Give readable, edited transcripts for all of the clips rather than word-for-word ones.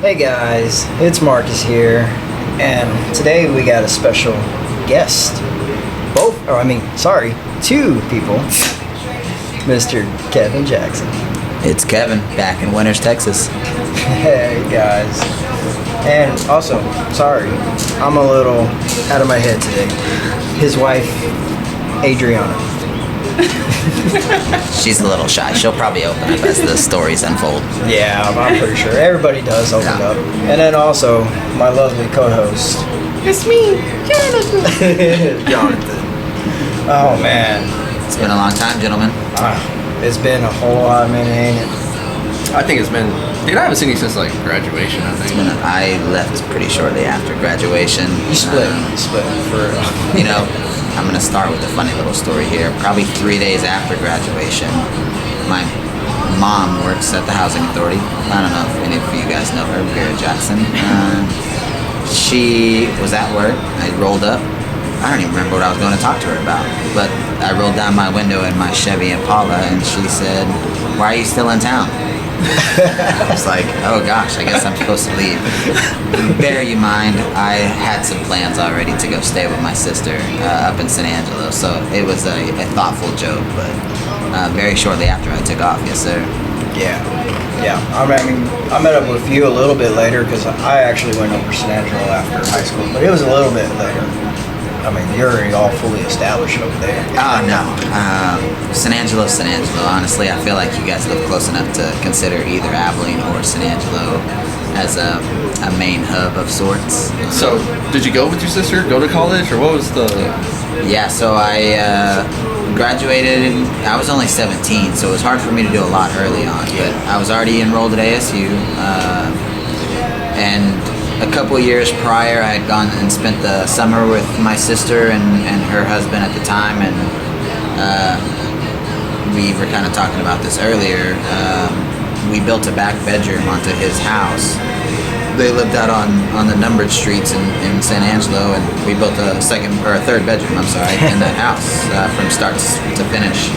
Hey guys, it's Marcus here, and today we got a special guest. Two people. Mr. Kevin Jackson. It's Kevin, back in Winters, Texas. Hey guys. And also, sorry, I'm a little out of my head today. His wife, Adriana. She's a little shy. She'll probably open up as the stories unfold. Yeah, I'm pretty sure. Everybody does open up. And then also, my lovely co-host. It's me, Jonathan. Jonathan. Oh, man. It's been a long time, gentlemen. It's been a whole lot, man, ain't it? I think it's been... Dude, I haven't seen you since, like, graduation, I think. I left pretty shortly after graduation. You split for real. You know, I'm going to start with a funny little story here. Probably 3 days after graduation, my mom works at the Housing Authority. I don't know if any of you guys know her, Garage Jackson. She was at work. I rolled up. I don't even remember what I was going to talk to her about. But I rolled down my window in my Chevy Impala, and she said, "Why are you still in town?" I was like, oh gosh, I guess I'm supposed to leave. Bear you mind, I had some plans already to go stay with my sister up in San Angelo, so it was a thoughtful joke, but very shortly after I took off, yes sir. Yeah. I met up with you a little bit later because I actually went over to San Angelo after high school, but it was a little bit later. I mean, you're already all fully established over there. Oh, no. San Angelo. Honestly, I feel like you guys live close enough to consider either Abilene or San Angelo as a main hub of sorts. So, did you go with your sister, go to college, or what was the... Yeah, so I graduated, I was only 17, so it was hard for me to do a lot early on, but I was already enrolled at ASU, and a couple years prior, I had gone and spent the summer with my sister and her husband at the time, and we were kind of talking about this earlier. We built a back bedroom onto his house. They lived out on the numbered streets in San Angelo, and we built a third bedroom, in that house from start to finish.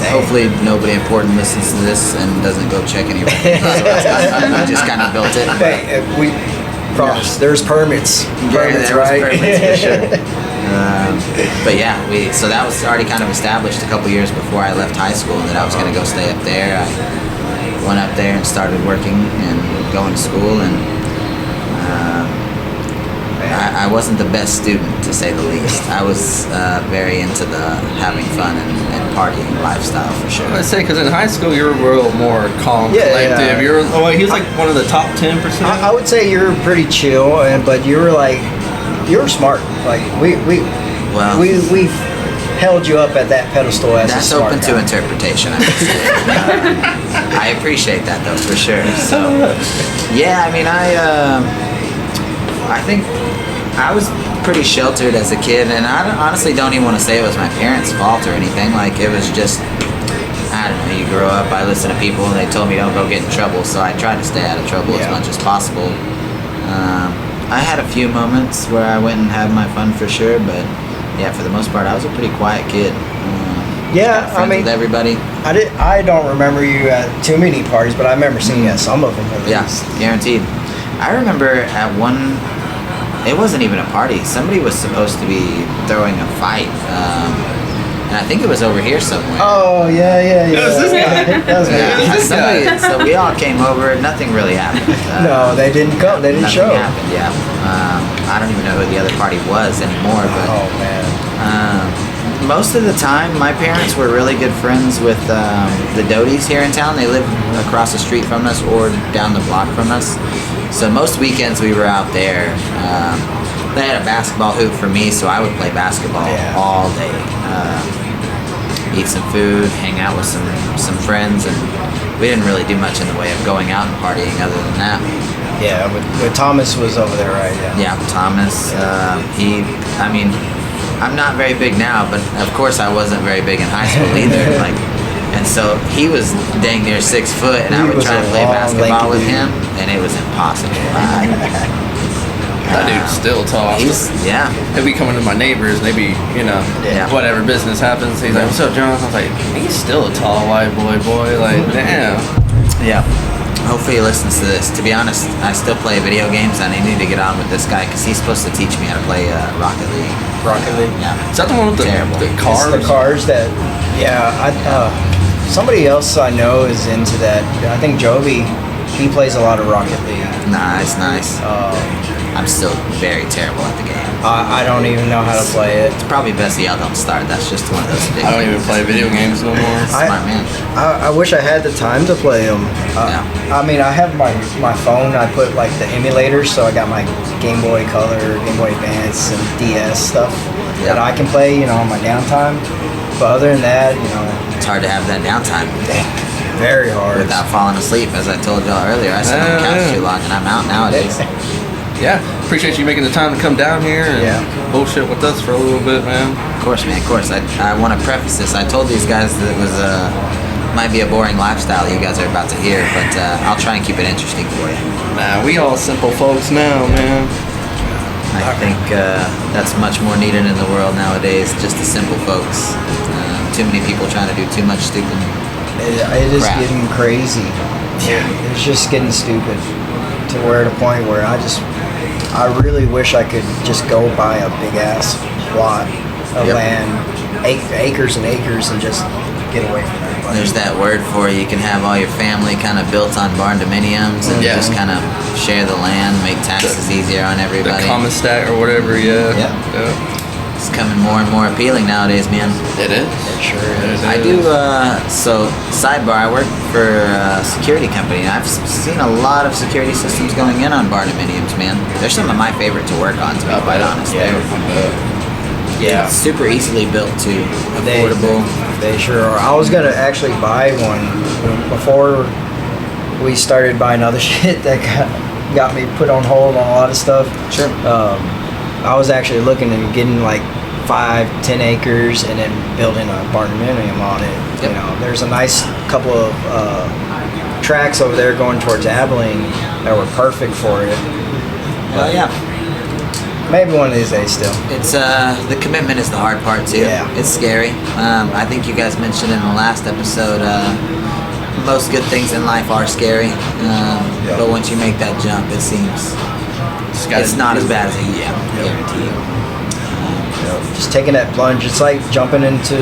Hopefully nobody important listens to this and doesn't go check any records. I just kind of built it. Hey, we promise. There's permits. Permits, right? Permits for sure. But yeah, so that was already kind of established a couple years before I left high school that I was going to go stay up there. I went up there and started working and going to school, and I wasn't the best student, to say the least. I was very into the having fun and partying lifestyle, for sure. I'd say, because in high school, you were a little more calm, collective. Yeah. He was like one of the top 10%. I would say you were pretty chill, but you were smart. Like, we held you up at that pedestal as a smart open guy. to interpretation, I would say. I appreciate that, though, for sure. So, yeah, I mean, I think I was pretty sheltered as a kid, and I honestly don't even want to say it was my parents' fault or anything. Like, it was just, I don't know, you grow up, I listened to people, and they told me don't go get in trouble, so I tried to stay out of trouble as much as possible. I had a few moments where I went and had my fun for sure, but yeah, for the most part, I was a pretty quiet kid. With everybody. I don't remember you at too many parties, but I remember seeing you at some of them. Yeah, guaranteed. I remember at one, it wasn't even a party. Somebody was supposed to be throwing a fight, and I think it was over here somewhere. Oh yeah. That was this guy. That was me. So we all came over. Nothing really happened. No, they didn't come. They didn't show. Nothing happened. Yeah. I don't even know who the other party was anymore. But oh man. Most of the time, my parents were really good friends with the Doties here in town. They lived across the street from us or down the block from us. So most weekends we were out there. They had a basketball hoop for me, so I would play basketball all day. Eat some food, hang out with some friends, and we didn't really do much in the way of going out and partying other than that. Yeah, but Thomas was over there, right? Yeah, Thomas. I'm not very big now, but of course I wasn't very big in high school either. And so he was dang near 6 foot, and I would try to play basketball with him, and it was impossible. That dude's still tall. He'll be coming to my neighbors, maybe, whatever business happens. He's like, "What's up, John?" I was like, he's still a tall white boy. Like, damn. Yeah. Hopefully he listens to this. To be honest, I still play video games, and I need to get on with this guy because he's supposed to teach me how to play Rocket League. Rocket League. Yeah. Is that the one with the cars? It's the cars that, somebody else I know is into that. I think Jovi, he plays a lot of Rocket League. Nice. I'm still very terrible at the game. I don't even know how to play it. It's probably best y'all don't start. That's just one of those big I don't even play video games no more. Smart man. I wish I had the time to play them. Yeah. I mean, I have my phone. I put like the emulators, so I got my Game Boy Color, Game Boy Advance, and DS stuff that I can play, on my downtime. But other than that, It's hard to have that downtime very hard. without falling asleep. As I told y'all earlier, I sit on the couch too long, and I'm out nowadays. Yeah, appreciate you making the time to come down here and bullshit with us for a little bit, man. Of course, man. Of course. I want to preface this. I told these guys that it was might be a boring lifestyle you guys are about to hear, but I'll try and keep it interesting for you. Nah, we all simple folks now, man. I think that's much more needed in the world nowadays. Just the simple folks. Too many people trying to do too much stupid. It is crap. getting crazy. It's just getting stupid to where at a point where I really wish I could just go buy a big ass plot of land, acres and acres, and just get away from everybody. There's that word for it. You can have all your family kind of built on barn dominiums and just kind of share the land, make taxes easier on everybody. The common stack or whatever, yeah. It's coming more and more appealing nowadays, man. It is. It sure is. I do, so sidebar, I work for a security company, and I've seen a lot of security systems going in on barndominiums, man. They're some of my favorite to work on, to be quite honest. Yeah. It's super easily built too, affordable. They sure are. I was gonna actually buy one before we started buying other shit that got me put on hold on a lot of stuff. Sure. I was actually looking and getting like 5-10 acres and then building a barndominium on it. Yep. There's a nice couple of tracks over there going towards Abilene that were perfect for it. Well, yeah. Maybe one of these days still. It's the commitment is the hard part too. Yeah. It's scary. I think you guys mentioned in the last episode, most good things in life are scary. But once you make that jump, it seems it's not as bad as it used. Guarantee you. Just taking that plunge, it's like jumping into,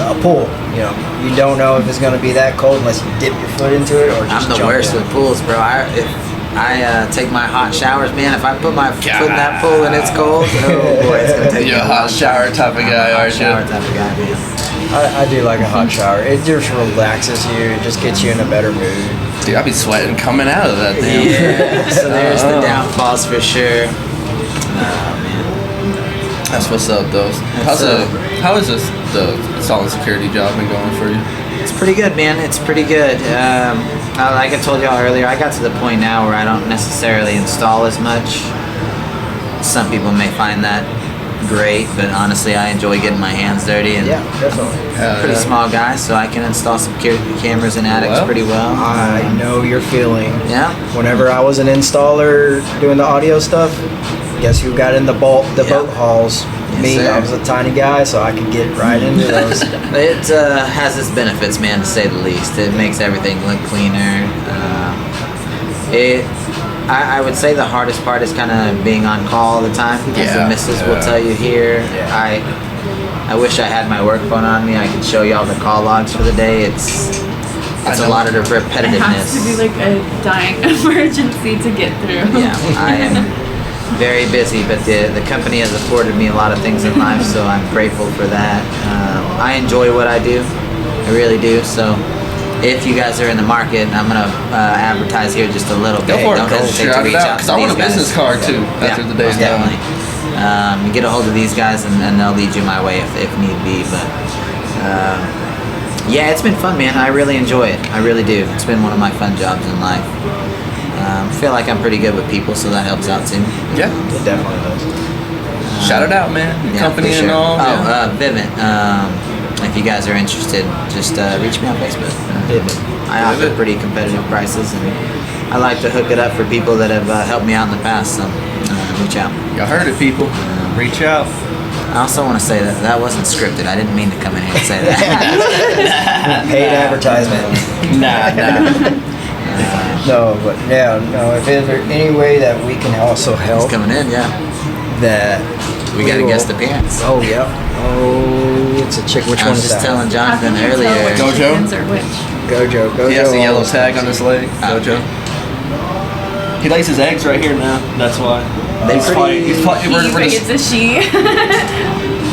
a pool. You don't know if it's going to be that cold unless you dip your foot into it or just I'm the jump worst in. with pools, bro. If I take my hot showers, man. If I put my foot in that pool and it's cold, oh boy, it's gonna take You're a hot shower type of guy, aren't you? Shower type of guy, man. I do like a hot shower. It just relaxes you. It just gets you in a better mood. Dude, I'd be sweating coming out of that damn. Yeah. So there's the downfalls for sure. Man. That's what's up, though. How is this the solid security job been going for you? It's pretty good, man. It's pretty good. Like I told y'all earlier, I got to the point now where I don't necessarily install as much. Some people may find that great, but honestly, I enjoy getting my hands dirty. And Yeah, definitely. pretty small guy, so I can install some cameras in attics pretty well. I know your feeling. Yeah. Whenever I was an installer doing the audio stuff, guess who got in the boat halls? Yes, Me. sir. I was a tiny guy, so I could get right into those. It has its benefits, man, to say the least. It makes everything look cleaner. I would say the hardest part is kind of being on call all the time. As the missus will tell you here. I wish I had my work phone on me. I could show you all the call logs for the day. It's a lot of the repetitiveness. It has to be like a dying emergency to get through. Yeah, I am very busy, but the company has afforded me a lot of things in life, so I'm grateful for that. I enjoy what I do. I really do. So if you guys are in the market, I'm going to advertise here just a little bit. Go for it. Don't hesitate to reach out to Because I want a these guys. business card, too, after the day's done. Definitely. You get a hold of these guys, and they'll lead you my way if need be. But yeah, it's been fun, man. I really enjoy it. I really do. It's been one of my fun jobs in life. I feel like I'm pretty good with people, so that helps out too. Yeah. It definitely does. Shout it out, man. Your company for and all. Oh, Vivint. If you guys are interested, just reach me on Facebook. I offer pretty competitive prices, and I like to hook it up for people that have helped me out in the past. So reach out. Y'all heard it, people. Reach out. I also want to say that that wasn't scripted. I didn't mean to come in here and say that. Paid advertisement. Nah. No, but yeah, no. If there's any way that we can also He's help, coming in, yeah. that We got a will- guest appearance. Oh yeah. Oh, it's a chick. Which I one was is just that? telling How Jonathan can you tell earlier. which Gojo? chickens are which? Gojo. Gojo. He has the yellow always tag does. on his leg. Oh. Gojo. He lays his eggs right here now. That's why. They He's pretty- fighting. He's fighting. It's a she.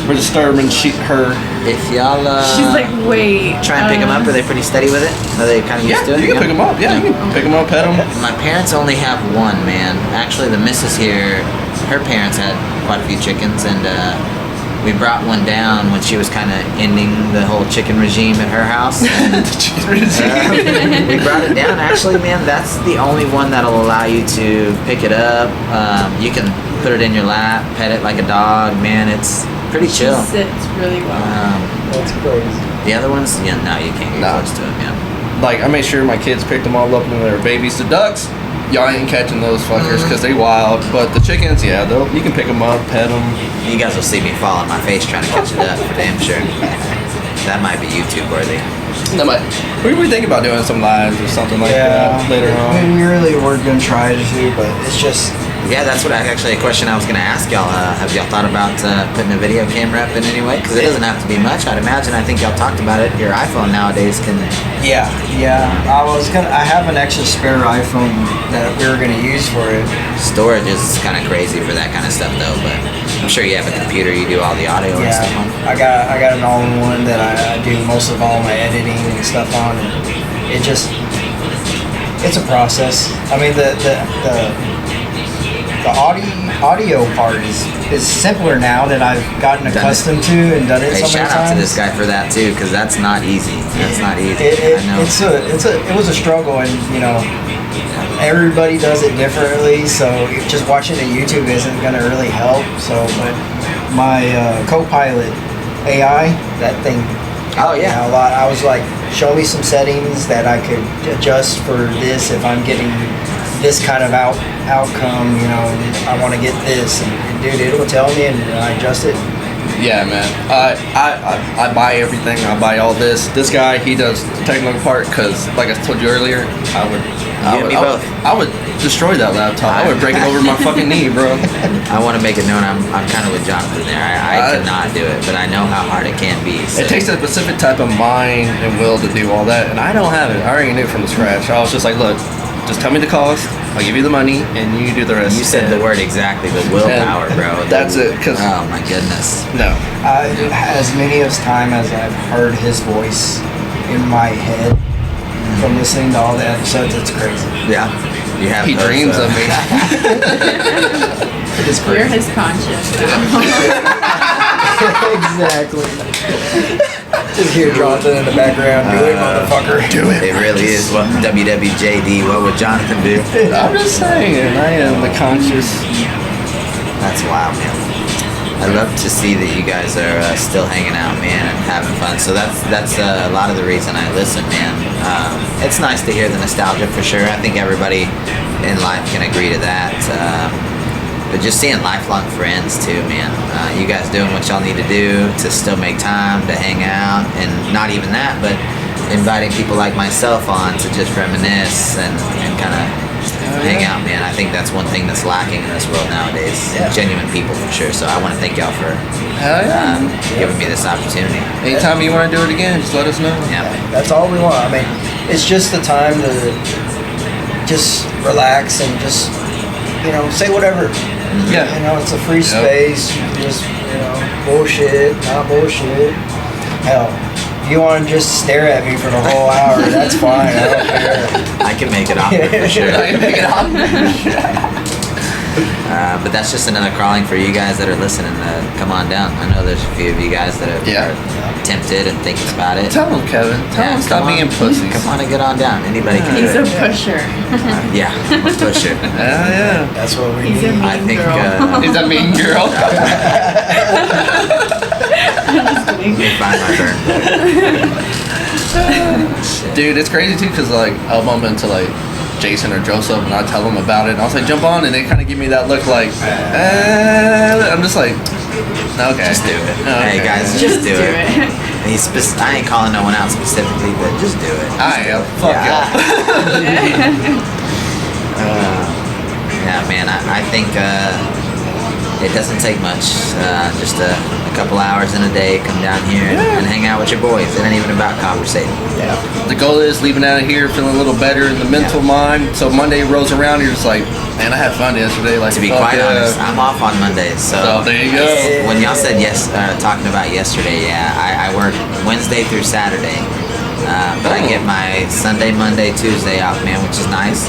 We're disturbing her. If y'all She's like, wait. try and pick them up, are they pretty steady with it? Are they kind of used to it? You can pick them up. Yeah, you can pick them up, pet them. My parents only have one, man. Actually, the missus here, her parents had quite a few chickens, and we brought one down when she was kind of ending the whole chicken regime at her house. And, we brought it down. Actually, man, that's the only one that'll allow you to pick it up. You can put it in your lap, pet it like a dog. Man, it's pretty chill. She sits really well. That's crazy. The other ones, yeah, no, you can't get Nah. close to them, yeah. Like, I made sure my kids picked them all up when they were babies. The ducks, y'all ain't catching those fuckers because they wild. But the chickens, yeah, you can pick them up, pet them. You guys will see me fall on my face trying to catch it up for damn sure. That might be YouTube worthy. We were thinking about doing some lives or something like that later I on. mean, we really were gonna try to do, but it's just. Yeah, that's what actually a question I was going to ask y'all. Have y'all thought about putting a video camera up in any way? Because it doesn't have to be much, I'd imagine. I think y'all talked about it. Your iPhone nowadays can. Yeah. I have an extra spare iPhone that we were gonna use for it. Storage is kind of crazy for that kind of stuff, though. But I'm sure you have a computer. You do all the audio and stuff on. I got an all-in-one that I do most of all my editing and stuff on, and it's a process. I mean the audio part is simpler now that I've gotten accustomed to and done it Hey, so many shout out to times. this guy for that too, because that's not easy. That's not easy. I know. It was a struggle, and everybody does it differently. So just watching a YouTube isn't gonna really help. So, but my co-pilot AI, that thing. Oh, yeah. A lot. I was like, show me some settings that I could adjust for this if I'm getting this kind of outcome. I want to get this, and dude, it will tell me, and I adjust it. Yeah, man. I buy everything. I buy all this. This guy, he does the technical part because, like I told you earlier, I would destroy that laptop. I would break it over my fucking knee, bro. I want to make it known I'm kind of with Jonathan there. I could not do it, but I know how hard it can be. So. It takes a specific type of mind and will to do all that, and I don't have it. I already knew from the scratch. I was just like, look, just tell me the cost. I'll give you the money, and you do the rest. You said the word exactly, the willpower, bro. That's it. Oh my goodness. No. As many as time as I've heard his voice in my head from listening to all the episodes, it's crazy. Yeah. You have He those, dreams of me. It's You're crazy. his conscience now. Exactly. Just hear Jonathan in the background. Do it, motherfucker. Do It really is. What WWJD? What would Jonathan do? I'm just saying, I am the conscious. That's wild, man. I love to see that you guys are still hanging out, man, and having fun. So that's a lot of the reason I listen, man. It's nice to hear the nostalgia for sure. I think everybody in life can agree to that. But just seeing lifelong friends too, man. You guys doing what y'all need to do to still make time to hang out, and not even that, but inviting people like myself on to just reminisce and kind of hang out, man. I think that's one thing that's lacking in this world nowadays. Yeah. Genuine people for sure. So I want to thank y'all for Hell yeah. giving me this opportunity. Anytime you want to do it again, just let us know. Yeah. That's all we want. I mean, it's just the time to just relax and just, say whatever. Yeah. It's a free space. You can just, bullshit, not bullshit. Hell, if you want to just stare at me for the whole hour, that's fine. I don't care. I can make it awkward for sure. But that's just another calling for you guys that are listening to come on down. I know there's a few of you guys that are tempted and thinking about it. Tell them, Kevin. Tell them stop being pussies. Come on and get on down. Anybody can He's do a it. pusher. Yeah, I'm a pusher. Yeah. That's what we He's a need. mean I think girl. He's a mean girl. let me find my burn. Dude, it's crazy too, cause like I'll bump into like Jason or Joseph, and I tell them about it. And I was like, jump on, and they kind of give me that look like, I'm just like, okay. Just do it. Okay. Hey guys, just do it. I ain't calling no one out specifically, but just do it. I am. Fuck y'all. Yeah, man, I think it doesn't take much. Just a couple hours in a day, come down here and hang out with your boys. It ain't even about conversating. Yeah. The goal is leaving out of here feeling a little better in the mental mind. So Monday rolls around, you're just like, man, I had fun yesterday. Like, to be quite honest, I'm off on Mondays. So there you go. When y'all said talking about yesterday, I work Wednesday through Saturday. But I get my Sunday, Monday, Tuesday off, man, which is nice.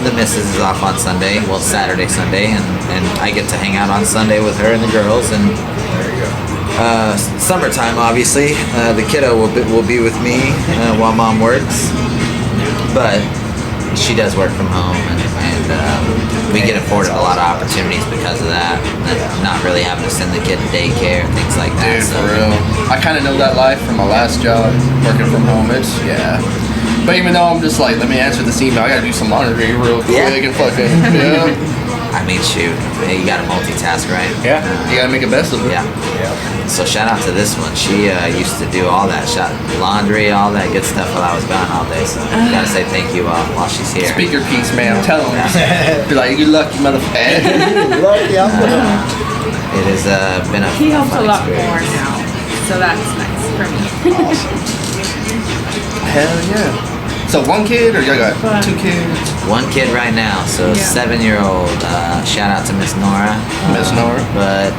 The missus is off on Sunday, well, Saturday, Sunday, and I get to hang out on Sunday with her and the girls. And There you go. summertime, obviously, the kiddo will be with me while mom works, but she does work from home, and we get afforded a lot of opportunities because of that. And not really having to send the kid to daycare, things like that. Dude, for real. I kind of know that life from my last job, working from home. But even though I'm just like, let me answer this email, I gotta do some laundry real quick and fucking, I mean, shoot, hey, you gotta multitask, right? Yeah, you gotta make the best of it. Yeah. So shout out to this one. She used to do all that, laundry, all that good stuff while I was gone all day. So gotta say thank you while she's here. Speaker piece, man. Tell them. Be like, you lucky motherfucker. Lucky, It has been a He helps fun a lot experience. more now, so that's nice for me. Hell yeah. So one kid, or y'all got two kids? One kid right now, so 7-year-old. Shout out to Miss Nora. Miss Nora. But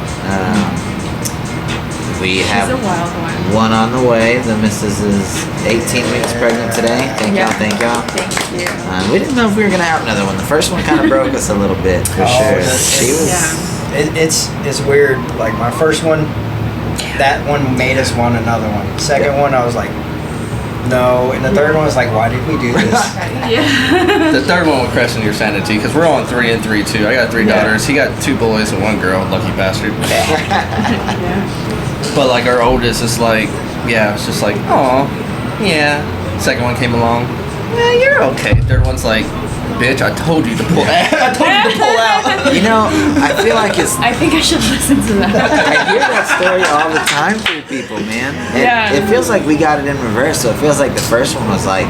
we have She's a wild one. one on the way. The missus is 18 weeks pregnant today. Thank y'all. Thank you. We didn't know if we were gonna have another one. The first one kind of broke us a little bit, for sure. She was. It's weird. Like my first one, that one made us want another one. Second one, I was like, no. And the third one was like, why did we do this? Yeah. The third one will question your sanity, because we're on 3 and 3 too. I got 3 daughters. He got 2 boys and 1 girl. Lucky bastard. But like our oldest is like, it's just like, oh, yeah. Second one came along. Yeah, you're okay. Third one's like, bitch, I told you to pull out. I told you to pull out. You know, I feel like it's. I think I should listen to that. I hear that story all the time through people, man. It feels like we got it in reverse. So it feels like the first one was like,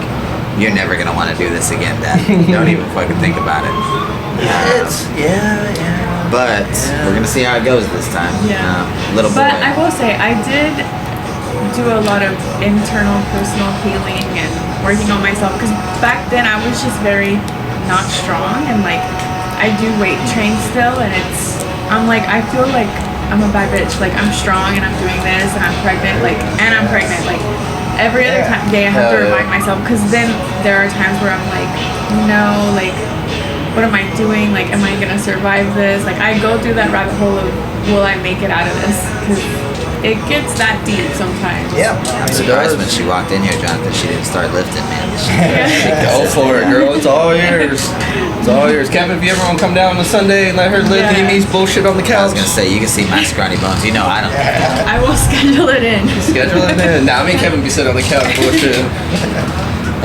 you're never gonna want to do this again, Dad. Don't even fucking think about it. But we're gonna see how it goes this time. Little boy. But I will say, I did do a lot of internal personal healing and working on myself, because back then I was just very not strong, and like I do weight train still, and I'm like, I feel like I'm a bad bitch. Like I'm strong and I'm doing this and I'm pregnant, like every other day I have to remind myself, because then there are times where I'm like, no, like what am I doing? Like, am I gonna survive this? Like I go through that rabbit hole of, will I make it out of this? Because it gets that deep sometimes. Yeah. I'm surprised when she walked in here, Jonathan, she didn't start lifting, man. Go for it, girl. It's all yours. It's all yours. Kevin, if you ever want to come down on Sunday and let her lift Amy's bullshit on the I was couch. gonna say, you can see my scrawny bones. You know I don't. I will schedule it in. Schedule it in. Now, me and Kevin be sitting on the couch bullshit.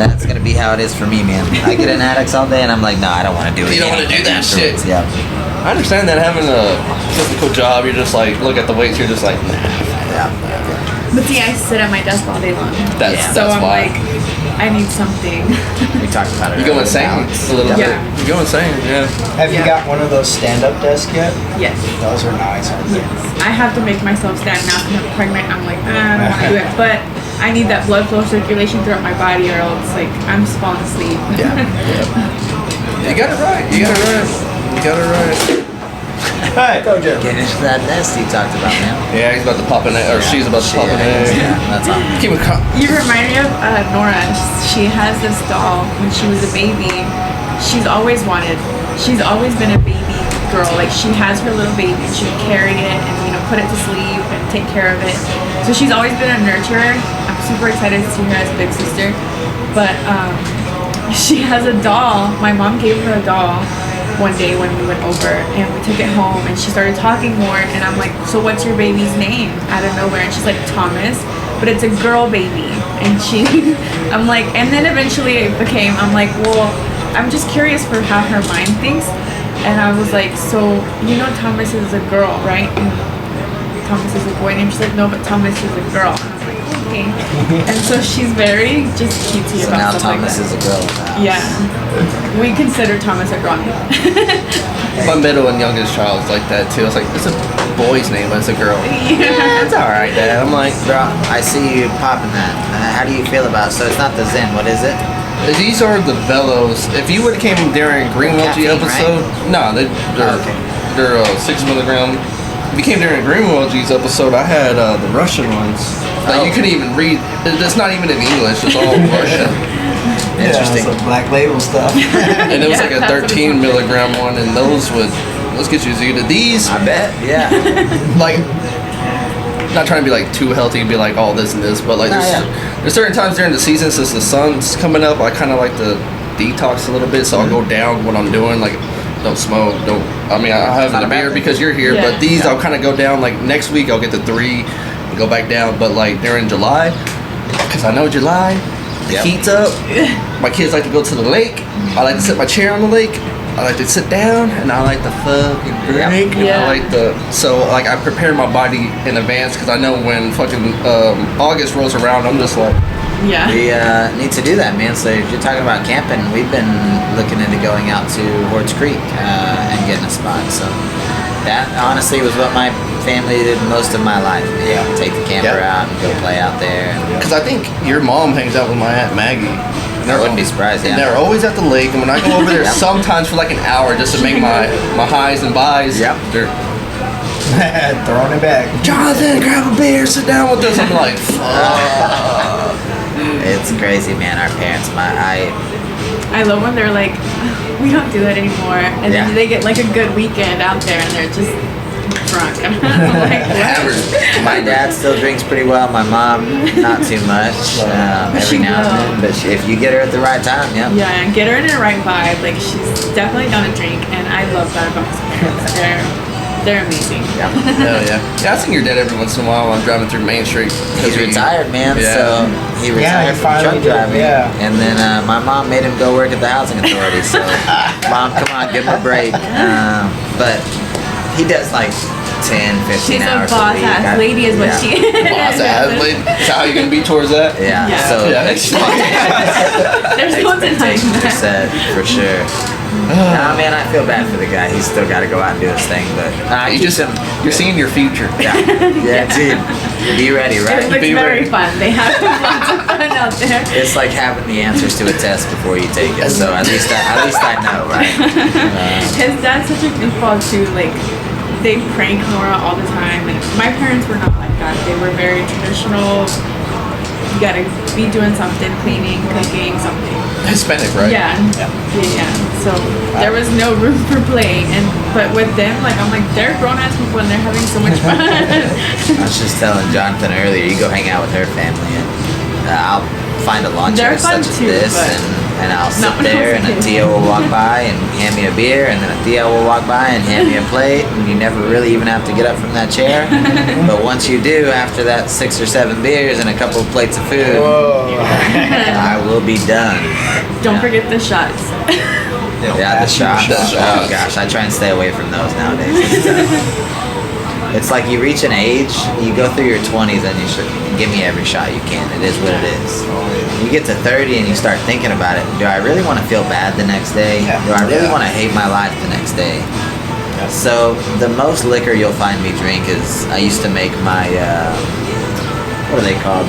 That's gonna be how it is for me, man. I get in addicts all day, and I'm like, no, I don't want to do it. You don't want to do that shit. Yeah. I understand that having a physical job, you're just like, look at the weights, you're just like, nah. Yeah. But see, I sit at my desk all day long. That's I'm why. like, I need something. We talked about it. You go earlier. insane a little bit. You go insane, Have you got one of those stand-up desks yet? Yes. Those are nice, aren't they? I have to make myself stand now because I'm pregnant. I'm like, I don't want to do it. But I need that blood flow circulation throughout my body, or else like I'm just falling asleep. You got it right. You got it right. Hey, go Joe. Getting into that nest you talked about, man. Yeah, he's about to pop an egg, or she's about to pop an egg. Yeah, that's all. Keep it calm. You remind me of Nora. She has this doll when she was a baby. She's always been a baby girl. Like she has her little baby and she would carry it and put it to sleep and take care of it. So she's always been a nurturer. I'm super excited to see her as a big sister. But she has a doll. My mom gave her a doll one day when we went over, and we took it home, and she started talking more, and I'm like, so what's your baby's name? Out of nowhere. And she's like, Thomas, but it's a girl baby. And I'm like, and then eventually it became, I'm like, well, I'm just curious for how her mind thinks. And I was like, so you know Thomas is a girl, right? And Thomas is a boy name. She's like, no, but Thomas is a girl. And I was like, okay. And so she's very just cutesy So about now stuff Thomas like that. is a girl in the house. Yeah. We consider Thomas a girl. My middle and youngest child is like that too. It's like, it's a boy's name, but it's a girl. Yeah. It's alright, Dad. I'm like, Bro, I see you popping that. How do you feel about it? So it's not the Zen. What is it? these are the Velos. If you would have came during Greenwell G Caffeine, episode, no, they're 6 milligram. If you came during Greenwell G's episode, I had the Russian ones. Like you couldn't even read. It's not even in English. It's all Russian. Interesting. Yeah, some black label stuff. And it was like a 13 milligram one, and those get you Zeta. These, I bet. Yeah. like, not trying to be like too healthy and be like all this and this, but like there's certain times during the season, since the sun's coming up, I kind of like to detox a little bit, so I'll go down what I'm doing, like don't smoke, I have a beer because you're here, but these I'll kind of go down. Like next week I'll get to 3 and go back down, but like during July, because I know July, the heat's up, my kids like to go to the lake, I like to sit my chair on the lake, I like to sit down, and I like to fucking drink, and I like to, so like I prepare my body in advance, because I know when fucking August rolls around, I'm just like, we need to do that, man. So if you're talking about camping, we've been looking into going out to Horts Creek and getting a spot. So that honestly was what my family did most of my life. Take the camper out and go play out there. Because I think your mom hangs out with my Aunt Maggie. I wouldn't be surprised. And they're always at the lake, and when I go over there, sometimes for like an hour just to make my highs and buys, they're throwing it back. Jonathan, grab a beer, sit down with us. I'm like, fuck. It's crazy, man. Our parents, I love when they're like, we don't do that anymore, and then they get like a good weekend out there, and they're just drunk. I'm like, what? My dad still drinks pretty well. My mom, not too much. Every now and then, but if you get her at the right time, and get her in the right vibe. Like she's definitely done a drink, and I love that about his parents. They're amazing. Hell yeah. I seen your dad every once in a while when I'm driving through Main Street. He's retired, man. So he retired from truck driving. And then my mom made him go work at the housing authority. So, Mom, come on, give him a break. But he does like 10, 15 hours a week. She's a boss-ass lady is what she is. Boss-ass lady? Is that how you're going to be towards that? So there's no denying that. For sure. Nah, man, I feel bad for the guy. He's still got to go out and do his thing, but you're seeing your future. Dude. Be ready, right? It looks very fun. They have lots of fun out there. It's like having the answers to a test before you take it. So at least I know, right? His dad's such a goofball too. Like they prank Nora all the time, and my parents were not like that. They were very traditional. You gotta be doing something, cleaning, cooking, something. Hispanic, right? Yeah. So there was no room for play, but with them, like I'm like, they're grown ass people and they're having so much fun. I was just telling Jonathan earlier, you go hang out with her family, and I'll find a launcher such as this, and I'll sit there, and a Tia will walk by and hand me a beer, and then a Tia will walk by and hand me a plate, and you never really even have to get up from that chair. But once you do, after that 6 or 7 beers and a couple of plates of food, I will be done. Don't forget the shots. The shots. Oh gosh, I try and stay away from those nowadays. It's like you reach an age, you go through your 20s, and you should give me every shot you can. It is what it is. You get to 30 and you start thinking about it. Do I really want to feel bad the next day? Do I really want to hate my life the next day? So the most liquor you'll find me drink is, I used to make my, what are they called?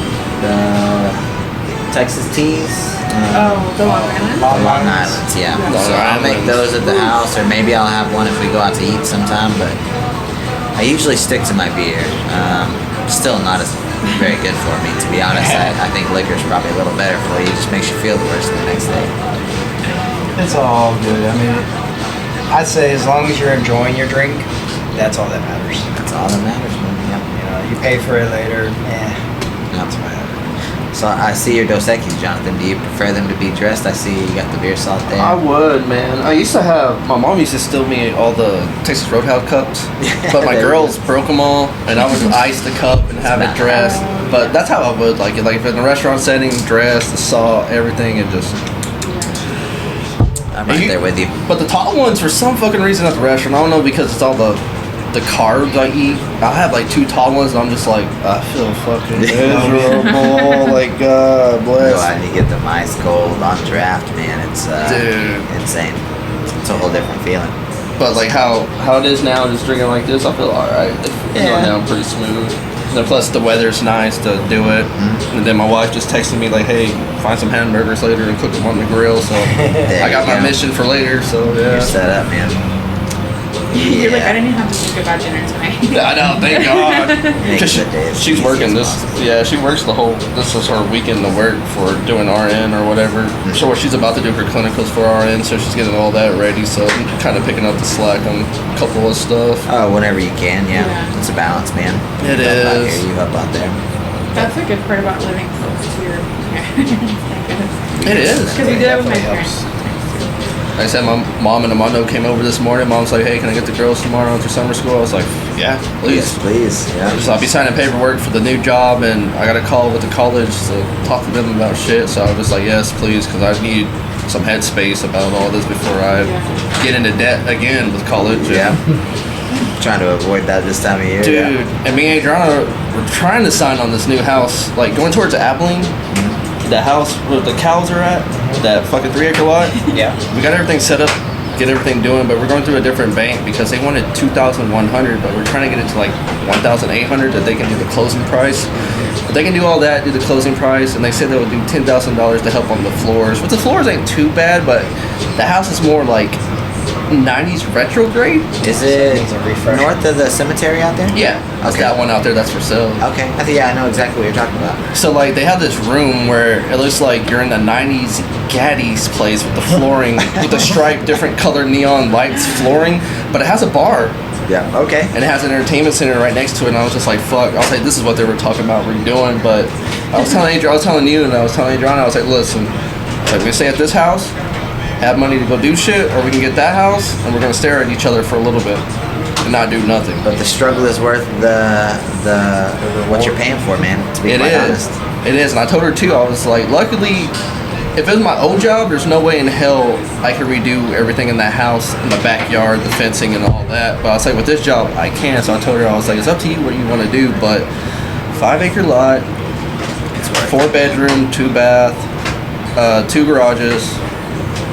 Texas teas? The Long Island? Long Islands, yeah. So I'll make those at the house, or maybe I'll have one if we go out to eat sometime, but I usually stick to my beer. Still not as very good for me, to be honest. I think liquor's probably a little better for you. It just makes you feel the worse the next day. It's all good. I mean, I'd say as long as you're enjoying your drink, that's all that matters. That's all that matters, man. Yep. You know, you pay for it later, that's whatever. So I see your Dos Equis, Jonathan. Do you prefer them to be dressed? I see you got the beer salt there. I would, man. I used to have, my mom used to steal me all the Texas Roadhouse cups, but my girls broke them all, and I would ice the cup and have it dressed. But that's how I would like it. Like if in a restaurant setting, dress, the salt, everything, and just. I'm right there with you. But the tall ones, for some fucking reason at the restaurant, I don't know, because it's all the carbs I eat. I'll have like 2 tall ones, and I'm just like, I feel fucking miserable. Like, God bless. Go out and you get them ice cold on draft, man. It's insane. It's a whole different feeling. But like how it is now, just drinking like this, I feel alright. It's going down pretty smooth. And then plus the weather's nice to do it. Mm-hmm. And then my wife just texted me like, hey, find some hamburgers later and cook them on the grill. So I got my mission for later. So yeah. You're set up, man. You're like, I didn't have to think about dinner tonight. I know, thank God. Because she's working this. Yeah, she works this is her weekend to work for doing RN or whatever. So she's about to do her clinicals for RN, so she's getting all that ready. So I'm kind of picking up the slack on a couple of stuff. Oh, whenever you can, yeah. It's a balance, man. It you is. Up out here, you up out there. That's a good part about living close to your parents. It is. Because we did it with my parents. Like I said, my mom and Amando came over this morning. Mom's like, hey, can I get the girls tomorrow after summer school? I was like, yeah, please. Yes, please. Yeah. So I'll be signing paperwork for the new job, and I got a call with the college to talk to them about shit. So I was just like, yes, please, because I need some headspace about all this before I get into debt again with college. Yeah. Trying to avoid that this time of year. Dude, and me and Adriana were trying to sign on this new house, like going towards Abilene. The house where the cows are at, that fucking 3-acre lot. Yeah. We got everything set up, get everything doing, but we're going through a different bank because they wanted $2,100, but we're trying to get it to like $1,800 that they can do the closing price. But they can do all that, do the closing price, and they said they'll do $10,000 to help on the floors. But the floors ain't too bad, but the house is more like 90s retrograde. Is it north of the cemetery out there? Yeah, that's that one out there that's for sale. Okay, I know exactly what you're talking about. So like they have this room where it looks like you're in the 90s Gaddy's place with the flooring with the striped different colored neon lights flooring, but it has a bar. Yeah, okay. And it has an entertainment center right next to it, and I was just like, fuck. I was like, this is what they were talking about redoing, but I was telling Adriana, and I was telling Adriana, I was like, listen, we stay at this house, have money to go do shit, or we can get that house and we're gonna stare at each other for a little bit and not do nothing. But the struggle is worth the what you're paying for, man, to be quite honest. It is. And I told her too, I was like, luckily if it was my old job, there's no way in hell I could redo everything in that house, in the backyard, the fencing and all that. But I was like, with this job I can. So I told her, I was like, it's up to you what you want to do, but 5-acre lot, 4-bedroom, 2-bath, 2 garages,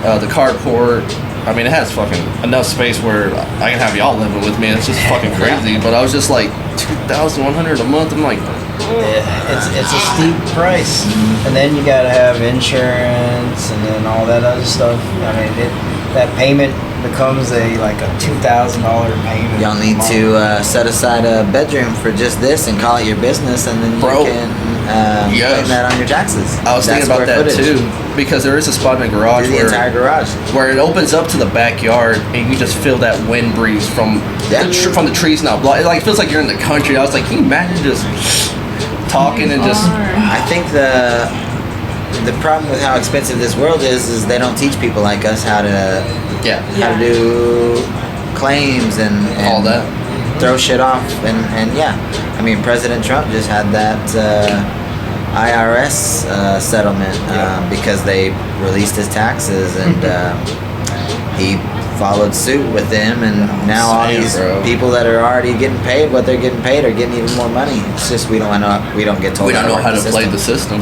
the carport. I mean, it has fucking enough space where I can have y'all living with me. It's just fucking crazy. But I was just like, $2,100 a month. I'm like, it's a steep price, and then you gotta have insurance and then all that other stuff. I mean, that payment becomes a $2,000 payment. Y'all need to set aside a bedroom for just this and call it your business, and then you can claim that on your taxes. I was thinking about that too, because there is a spot in the garage entire garage where it opens up to the backyard, and you just feel that wind breeze from the trees now. It feels like you're in the country. I was like, can you imagine just talking and just? I think the problem with how expensive this world is they don't teach people like us how to do claims and all that, throw shit off, and I mean, President Trump just had that IRS settlement because they released his taxes, and he followed suit with them, and now all these people that are already getting paid what they're getting paid are getting even more money. It's just we don't get told. We don't know how to play the system.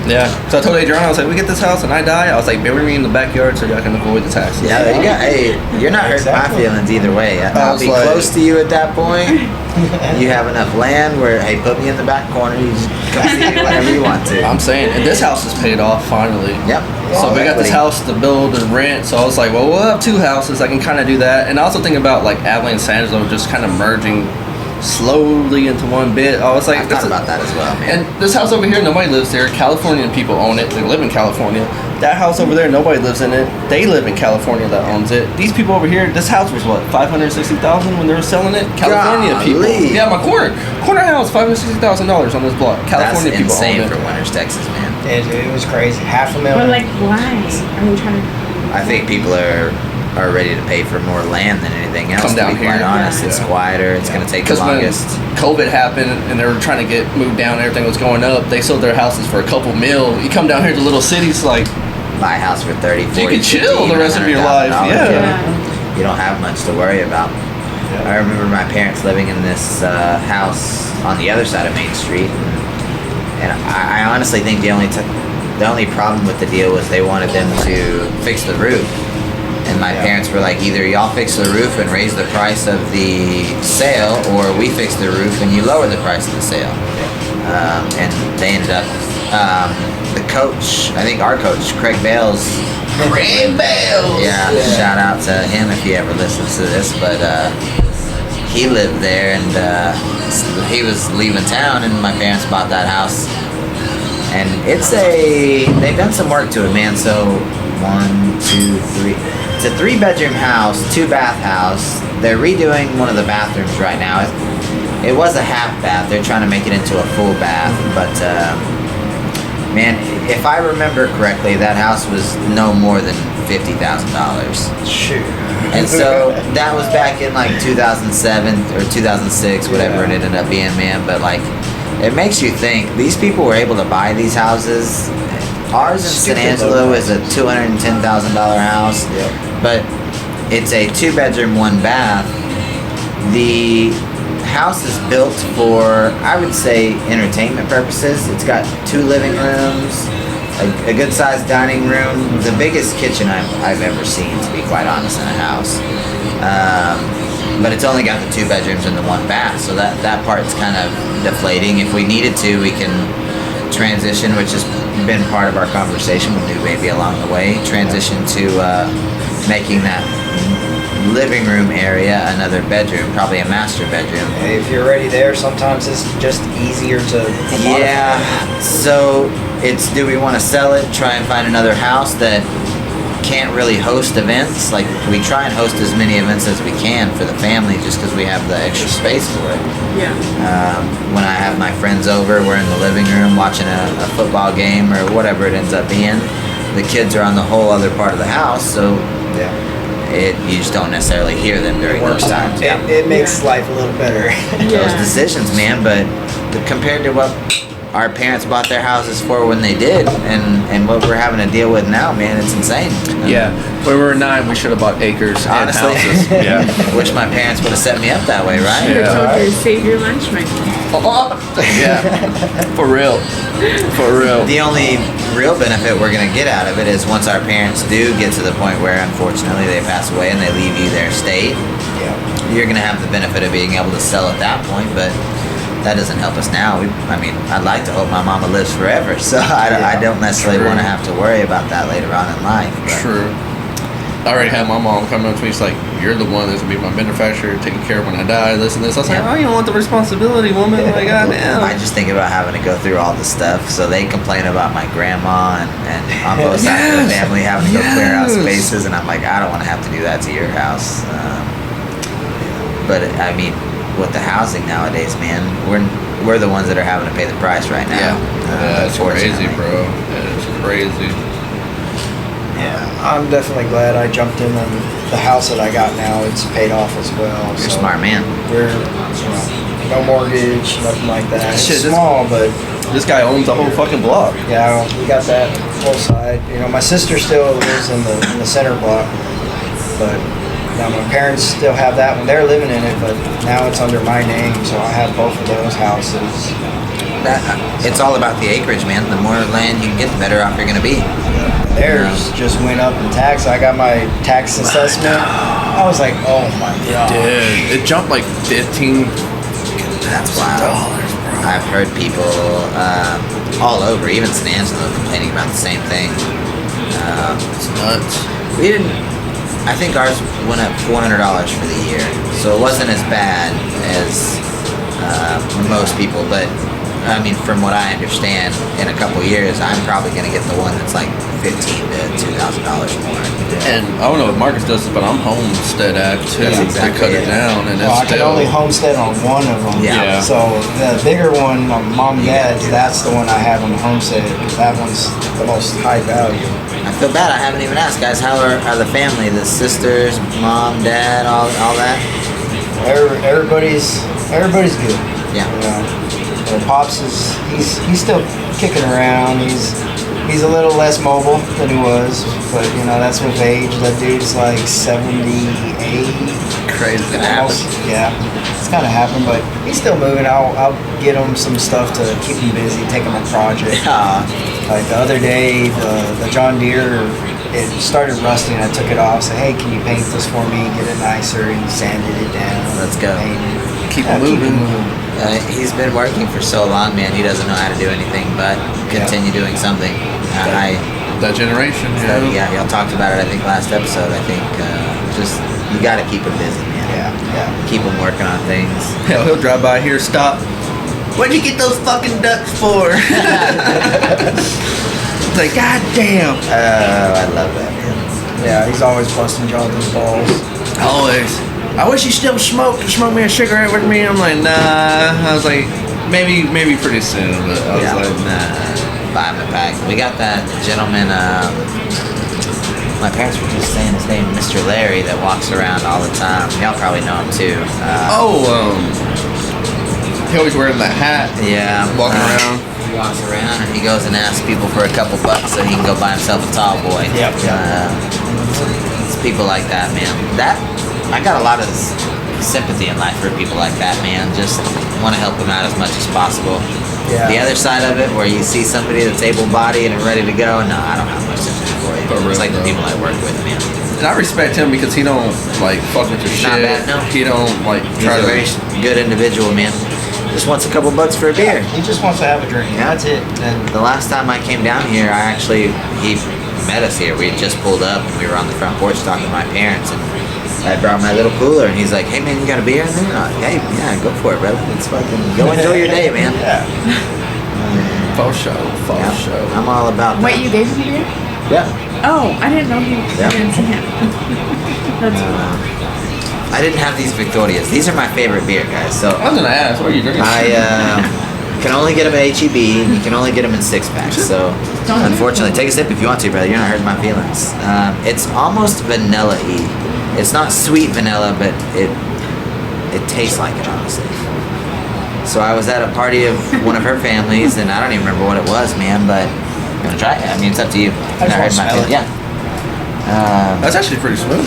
Yeah. So I told Adriana, I was like, we get this house and I die, I was like, bury me in the backyard so y'all can avoid the taxes. Yeah, there you go. Hey, you're not hurting my feelings either way. I'll be close to you at that point. You have enough land where, hey, put me in the back corner. You just come see me whenever you want to. I'm saying, and this house is paid off finally. Yep. So we got this house to build and rent. So I was like, well, we'll have 2 houses. I can kind of do that. And I also think about like Abilene and San Angelo just kind of merging slowly into one bit. I was like, I thought about that as well, man. And this house over here, nobody lives there. Californian people own it. They live in California. That house over there, nobody lives in it. They live in California that owns it. These people over here, this house was what, $560,000 when they were selling it? California people. Yeah, my corner house, $560,000 on this block. California people own it. That's insane for Winters, Texas, man. It was crazy. $500,000. But like, why are they trying to? I think people are ready to pay for more land than anything else. Come down to be here. quite honest, it's quieter. It's going to take the longest. When COVID happened and they were trying to get moved down, everything was going up. They sold their houses for $2 million. You come down here to little cities like buy a house for 30, 40, You can 50, chill the rest of your life. $100,000. Yeah. You don't have much to worry about. I remember my parents living in this house on the other side of Main Street, and I honestly think the only problem with the deal was they wanted them to fix the roof. And my parents were like, either y'all fix the roof and raise the price of the sale, or we fix the roof and you lower the price of the sale. And they ended up, the coach, I think our coach, Craig Bales. Yeah, shout out to him if he ever listens to this. But he lived there, and he was leaving town, and my parents bought that house. And they've done some work to it, man. So 1, 2, 3. It's a 3-bedroom house, 2-bath house. They're redoing one of the bathrooms right now. It was a half bath. They're trying to make it into a full bath. But man, if I remember correctly, that house was no more than $50,000. Shoot. And so that was back in like 2007 or 2006, whatever it ended up being, man. But like, it makes you think. These people were able to buy these houses. Ours in San Angelo is a $210,000 house, but it's a 2-bedroom, 1-bath. The house is built for, I would say, entertainment purposes. It's got 2 living rooms, a good-sized dining room, the biggest kitchen I've ever seen, to be quite honest, in a house. But it's only got the 2 bedrooms and the 1 bath, so that part's kind of deflating. If we needed to, we can transition, which has been part of our conversation with new baby along the way, transition to making that living room area another bedroom, probably a master bedroom. Hey, if you're already there, sometimes it's just easier to yeah, so it's, do we want to sell it, try and find another house that can't really host events? Like, we try and host as many events as we can for the family, just because we have the extra space for it. Yeah. When I have my friends over, we're in the living room watching a football game or whatever it ends up being. The kids are on the whole other part of the house, so you just don't necessarily hear them during those times. It makes life a little better. Those decisions, man, but compared to what our parents bought their houses for when they did, and what we're having to deal with now, man, it's insane. Yeah, when we were 9, we should have bought acres Honestly, and houses. Yeah. Wish my parents would have set me up that way, right? Should have told you to save your lunch money. Yeah, for real. The only real benefit we're going to get out of it is once our parents do get to the point where, unfortunately, they pass away and they leave you their estate, you're going to have the benefit of being able to sell at that point, but that doesn't help us now. I'd like to hope my mama lives forever, so I don't necessarily want to have to worry about that later on in life. But. True. I already had my mom coming up to me. She's like, "You're the one that's gonna be my benefactor, taking care of when I die. This and this." I was like, "Oh, you don't want the responsibility, woman." Like, goddamn. I just think about having to go through all the stuff. So they complain about my grandma and on both sides of the family having to go clear out spaces, and I'm like, I don't want to have to do that to your house. But I mean, with the housing nowadays, man, we're the ones that are having to pay the price right now. That's crazy, bro. It's crazy. Yeah, I'm definitely glad I jumped in on the house that I got now. It's paid off as well. You're a smart man. We're no mortgage, nothing like that. It's Shit, small, but this guy owns the whole fucking block. yeah, we got that whole side. You know, my sister still lives in the center block, but now my parents still have that one. They're living in it, but now it's under my name, so I have both of those houses. It's all about the acreage, man. The more land you can get, the better off you're gonna be. Theirs just went up in tax. I got my tax assessment. I was like, oh my god. Dude, it jumped like 15. That's wild. I've heard people all over, even San Angelo, complaining about the same thing. It's nuts. We didn't. I think ours went up $400 for the year, so it wasn't as bad as most people. But I mean, from what I understand, in a couple years, I'm probably going to get the one that's like $1,500 to $2,000 more. And I don't know if Marcus does this, but I'm homestead act too. That's exactly to cut it down, and Well, I can only homestead on one of them. Yeah. So the bigger one, mom and dad's, that's the one I have on the homestead, because that one's the most high value. I feel bad. I haven't even asked, guys. How are the family? The sisters, mom, dad, all that? Everybody's good. Yeah. You know, Pops he's still kicking around. He's He's a little less mobile than he was, but you know that's with age. That dude's like 78. Crazy. Yeah, it's kind of happened, but he's still moving. I'll get him some stuff to keep him busy, take him a project. Like the other day, the John Deere, it started rusting. I took it off. Said, "Hey, can you paint this for me? Get it nicer." He sanded it down. Let's go. Keep it moving. He's been working for so long, man. He doesn't know how to do anything but continue doing something. That generation. Yeah, y'all talked about it. I think last episode. I think just you got to keep him busy, man. Yeah. Keep him working on things. Hell, he'll drive by here, stop. What'd you get those fucking ducks for? It's like, God damn. I love that, man. Yeah, he's always busting Jonathan's balls. Always. I wish you still smoked to smoke me a cigarette with me. I'm like, nah. I was like, maybe pretty soon. But I was like, nah. Buy him a pack. We got that gentleman. My parents were just saying his name, Mr. Larry, that walks around all the time. Y'all probably know him too. He always wearing that hat. Yeah. Walking around. He walks around and he goes and asks people for a couple bucks so he can go buy himself a tall boy. Yep. It's people like that, man. I got a lot of sympathy in life for people like that, man. Just want to help them out as much as possible. Yeah. The other side of it, where you see somebody that's able-bodied and ready to go, no, I don't have much sympathy for you. It's like the people I work with, man. And I respect him because he don't like fuck with your shit. Not bad, no. He don't like He's try a to. very good individual, man. Just wants a couple bucks for a beer. He just wants to have a drink. Yeah. That's it. And The last time I came down here, he met us here. We had just pulled up and we were on the front porch talking to my parents, and I brought my little cooler and he's like, "Hey man, you got a beer in there?" I'm like, "Hey, yeah, go for it, brother. It's fucking go enjoy your day, man." Yeah. Faux show. I'm all about that. Wait, you gave him a beer? Yeah. Oh, I didn't know you didn't see him. That's I didn't have these Victorias. These are my favorite beer, guys. So I was gonna ask, what are you drinking? I can only get them at HEB, and you can only get them in 6-packs. So unfortunately, take a sip if you want to, brother. You're not hurting my feelings. It's almost vanilla-y. It's not sweet vanilla, but it tastes like it, honestly. So I was at a party of one of her families, and I don't even remember what it was, man. But I'm gonna try it. I mean, it's up to you. I just want to smell it. Yeah. That's actually pretty smooth.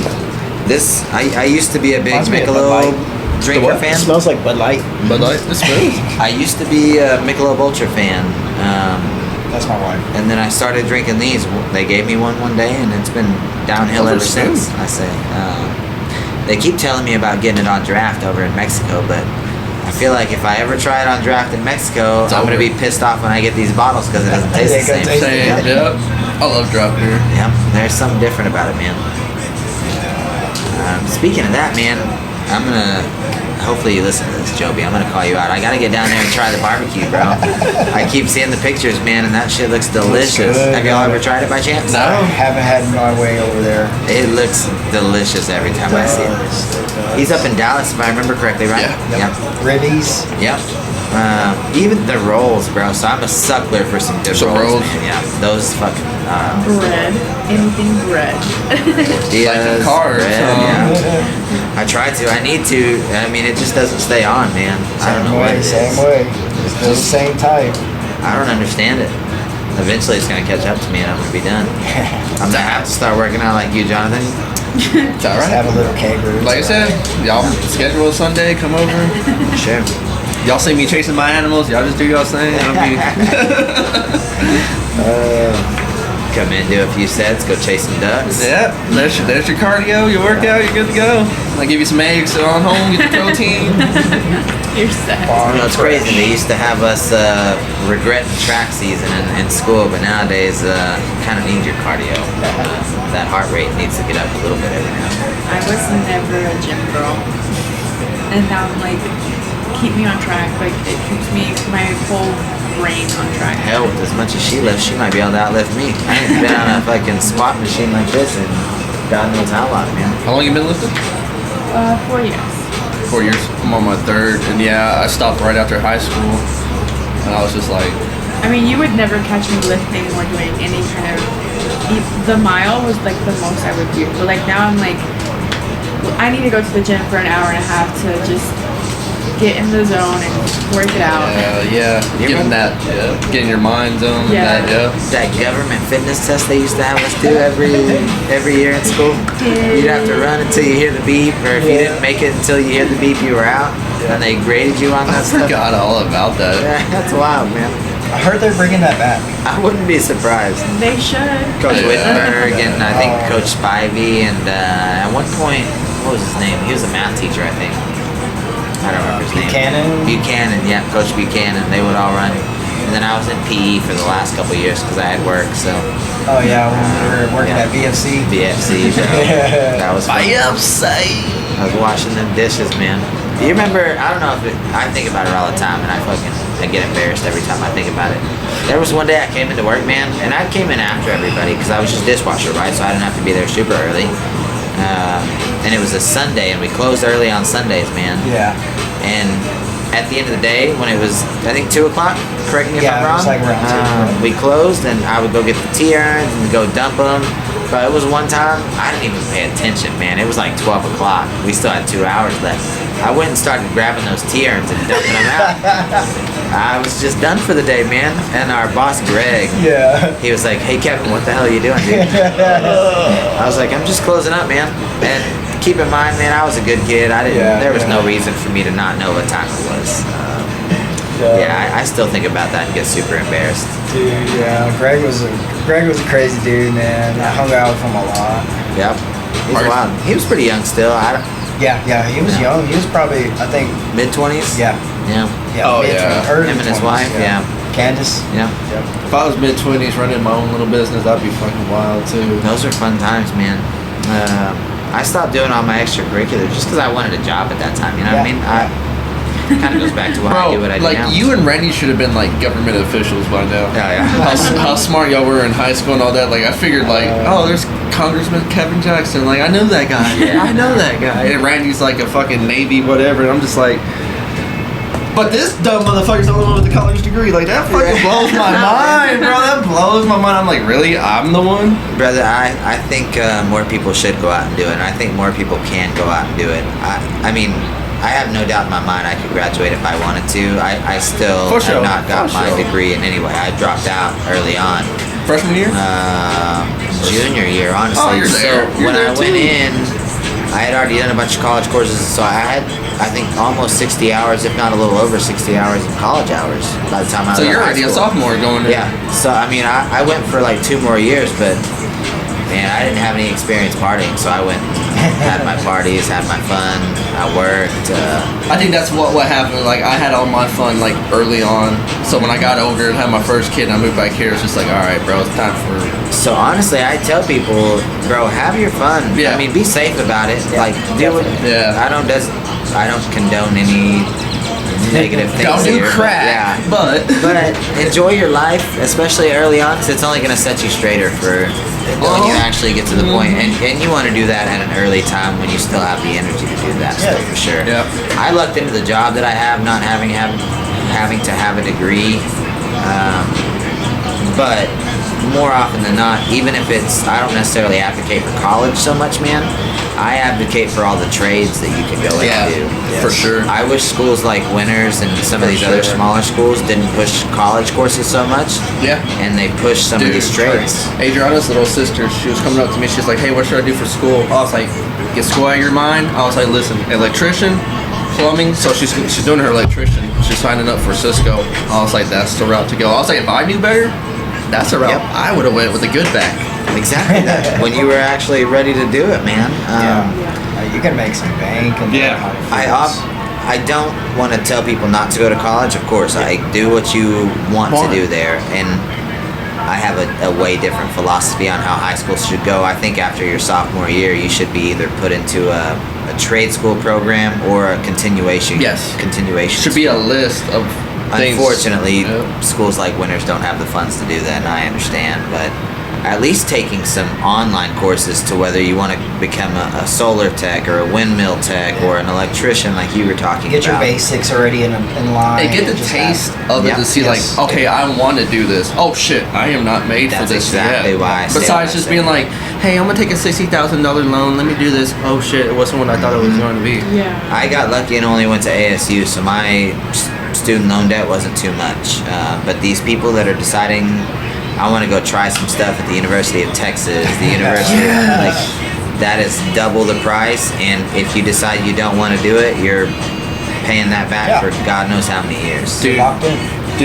This I used to be a big Reminds me of Bud Michelob Light. drinker fan. It smells like Bud Light. But like, it's smooth. I used to be a Michelob Ultra fan, That's my wife. and then I started drinking these. They gave me one day, and it's been downhill Those are ever since. smooth. I say. They keep telling me about getting it on draft over in Mexico, but I feel like if I ever try it on draft in Mexico, It's I'm over. gonna be pissed off when I get these bottles because it doesn't taste the same. Same. Yep. I love drop beer. Yep, there's something different about it, man. Speaking of that, man, I'm gonna. Hopefully you listen to this, Joby. I'm gonna call you out. I gotta get down there and try the barbecue, bro. I keep seeing the pictures, man, and that shit looks delicious. good, Have y'all yeah. ever tried it by chance? No. I haven't had my way over there. It looks delicious every time I see it. He's up in Dallas, if I remember correctly, right? Yeah. Yep. Ribbies. Yep. Even the rolls, bro. So I'm a suckler for some good Some rolls. man. Yeah, those fucking bread. Anything bread. tortillas, Like in cars, bread, huh? yeah. I try to. I need to. I mean, it just doesn't stay on, man. I don't know what it is. Same way. It's still the same type. I don't understand it. Eventually, it's gonna catch up to me, and I'm gonna be done. I'm gonna have to start working out like you, Jonathan. It's all Just right. have a little kangaroo. Like I said, y'all schedule a Sunday, come over. Sure. Y'all see me chasing my animals, y'all just do y'all thing. I'll be Come in, do a few sets, go chase some ducks. yeah, there's your cardio, your workout, you're good to go. I give you some eggs on home, get the protein. You're set. You know, it's crazy. They used to have us regret track season in school, but nowadays, kind of need your cardio. That heart rate needs to get up a little bit every now and then. I was never a gym girl. And now I'm like, keep me on track. Like, it keeps my whole brain on track. Hell, with as much as she lifts, she might be able to outlift me. I ain't been on a fucking squat machine like this in God knows how long, man. How long you been lifting? 4 years. 4 years. I'm on my third, and yeah, I stopped right after high school, and I was just like, I mean, you would never catch me lifting or doing any kind of. The mile was like the most I would do. But like now I'm like, I need to go to the gym for an hour and a half to just get in the zone and work it out. Getting your mind zone. Yeah. That government fitness test they used to have us do every year in school. You'd have to run until you hear the beep, or if you didn't make it until you hear the beep, you were out. And they graded you on that stuff. I forgot all about that. Yeah, that's wild, man. I heard they're bringing that back. I wouldn't be surprised. They should. Coach Wittenberg and I think Coach Spivey, and at one point, what was his name? He was a math teacher, I think. I don't remember his name. Buchanan, yeah, Coach Buchanan. They would all run. And then I was in PE for the last couple of years because I had work, so. Oh yeah, when we were working at BFC. BFC, bro. That was fun. BFC. I was washing them dishes, man. Do you remember, I don't know if I think about it all the time, and I get embarrassed every time I think about it. There was one day I came into work, man, and I came in after everybody because I was just dishwasher, right? So I didn't have to be there super early. And it was a Sunday, and we closed early on Sundays, man. Yeah. And at the end of the day, when it was, I think 2 o'clock, correct me if I'm wrong. Yeah, it was like around 2. We closed, and I would go get the tea urns and go dump them. But it was one time, I didn't even pay attention, man. It was like 12 o'clock. We still had 2 hours left. I went and started grabbing those tea urns and dumping them out. I was just done for the day, man. And our boss, Greg, he was like, "Hey, Kevin, what the hell are you doing, dude?" I was like, "I'm just closing up, man." And keep in mind, man, I was a good kid. There was no reason for me to not know what time it was. I still think about that and get super embarrassed. Dude, yeah, Greg was a crazy dude, man. I hung out with him a lot. Yep, he's wild. He was pretty young still. Yeah, he was young. He was probably, I think, mid-20s. Yeah. Oh yeah. Early Him and his 20s, wife. Yeah. Candace. Yeah. If I was mid-20s running my own little business, that'd be fucking wild too. Those are fun times, man. I stopped doing all my extracurriculars just because I wanted a job at that time. You know what I mean? Kind of goes back to why I do what I do now. You and Randy should have been like government officials by now. Yeah. How smart y'all were in high school and all that. Like I figured, there's Congressman Kevin Jackson. Like I know that guy. Yeah. I know that guy. And Randy's like a fucking Navy whatever. And I'm just like, but this dumb motherfucker's the only one with a college degree. Like that fucking blows my mind, bro. That blows my mind. I'm like, really? I'm the one? Brother, I think more people should go out and do it. And I think more people can go out and do it. I mean, I have no doubt in my mind I could graduate if I wanted to. I still have not got my degree in any way. I dropped out early on. Freshman year? Junior year, honestly. Oh, you're there. So when I went in, I had already done a bunch of college courses, so I had, I think, almost 60 hours, if not a little over 60 hours of college hours by the time I was in high school. So you're already a sophomore going in. Yeah. So, I mean, I went for like 2 more years, but, man, I didn't have any experience partying, so I went had my parties, had my fun, I worked. I think that's what happened. Like, I had all my fun, like, early on. So when I got older and had my first kid and I moved back here, it's just like, all right, bro, it's time for... So, honestly, I tell people, bro, have your fun. Yeah. I mean, be safe about it. Like, do it. Yeah. I don't condone any negative things. Don't do here, crack. But enjoy your life, especially early on, because it's only going to set you straighter for when you actually get to the point. And you want to do that at an early time when you still have the energy to do that stuff, for sure. Yeah. I lucked into the job that I have, not having to have a degree. But more often than not, even if I don't necessarily advocate for college so much, man. I advocate for all the trades that you can go into. For sure. I wish schools like Winners and some of these other smaller schools didn't push college courses so much. Yeah. And they push some of these trades. Adriana's little sister, she was coming up to me. She's like, "Hey, what should I do for school?" I was like, "Get school out of your mind." I was like, "Listen, electrician, plumbing." So she's doing her electrician. She's signing up for Cisco. I was like, "That's the route to go." I was like, if I knew better, that's the route I would have went with a good back. Exactly that. When you were actually ready to do it, man. You can make some bank. And I don't want to tell people not to go to college. Of course, I do what you want to do there, and I have a way different philosophy on how high school should go. I think after your sophomore year, you should be either put into a trade school program or a continuation. Yes. Continuation. Should be a list of things. Unfortunately, schools like Winners don't have the funds to do that, and I understand, but at least taking some online courses to whether you want to become a solar tech or a windmill tech or an electrician like you were talking Get about. your basics already in line. And get the taste of it to see like, okay, I want to do this. Oh shit, I am not made for this exactly yet. why I say Besides just being like, hey, I'm gonna take a $60,000 loan. Let me do this. Oh shit, it wasn't what I thought it was going to be. Yeah. I got lucky and only went to ASU, so my student loan debt wasn't too much. But these people that are deciding, I want to go try some stuff at the University of Texas, the University like that is double the price, and if you decide you don't want to do it, you're paying that back for God knows how many years. Dude,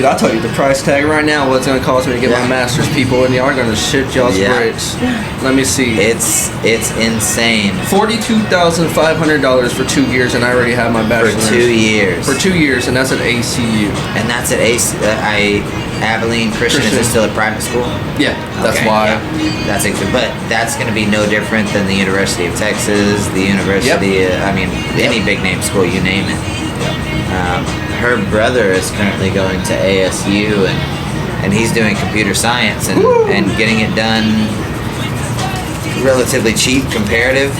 I'll tell you the price tag right now. What's it gonna cost me to get my master's? People in the are gonna shit y'all's bricks. Let me see. It's insane. $42,500 for 2 years, and I already have my bachelor's. For 2 years. For 2 years, and that's at ACU. And that's at Abilene Christian. Is it still a private school? Yeah, that's why. Yeah. That's it. But that's going to be no different than the University of Texas, the University. Any big name school, you name it. Her brother is currently going to ASU, and he's doing computer science and getting it done relatively cheap, comparative.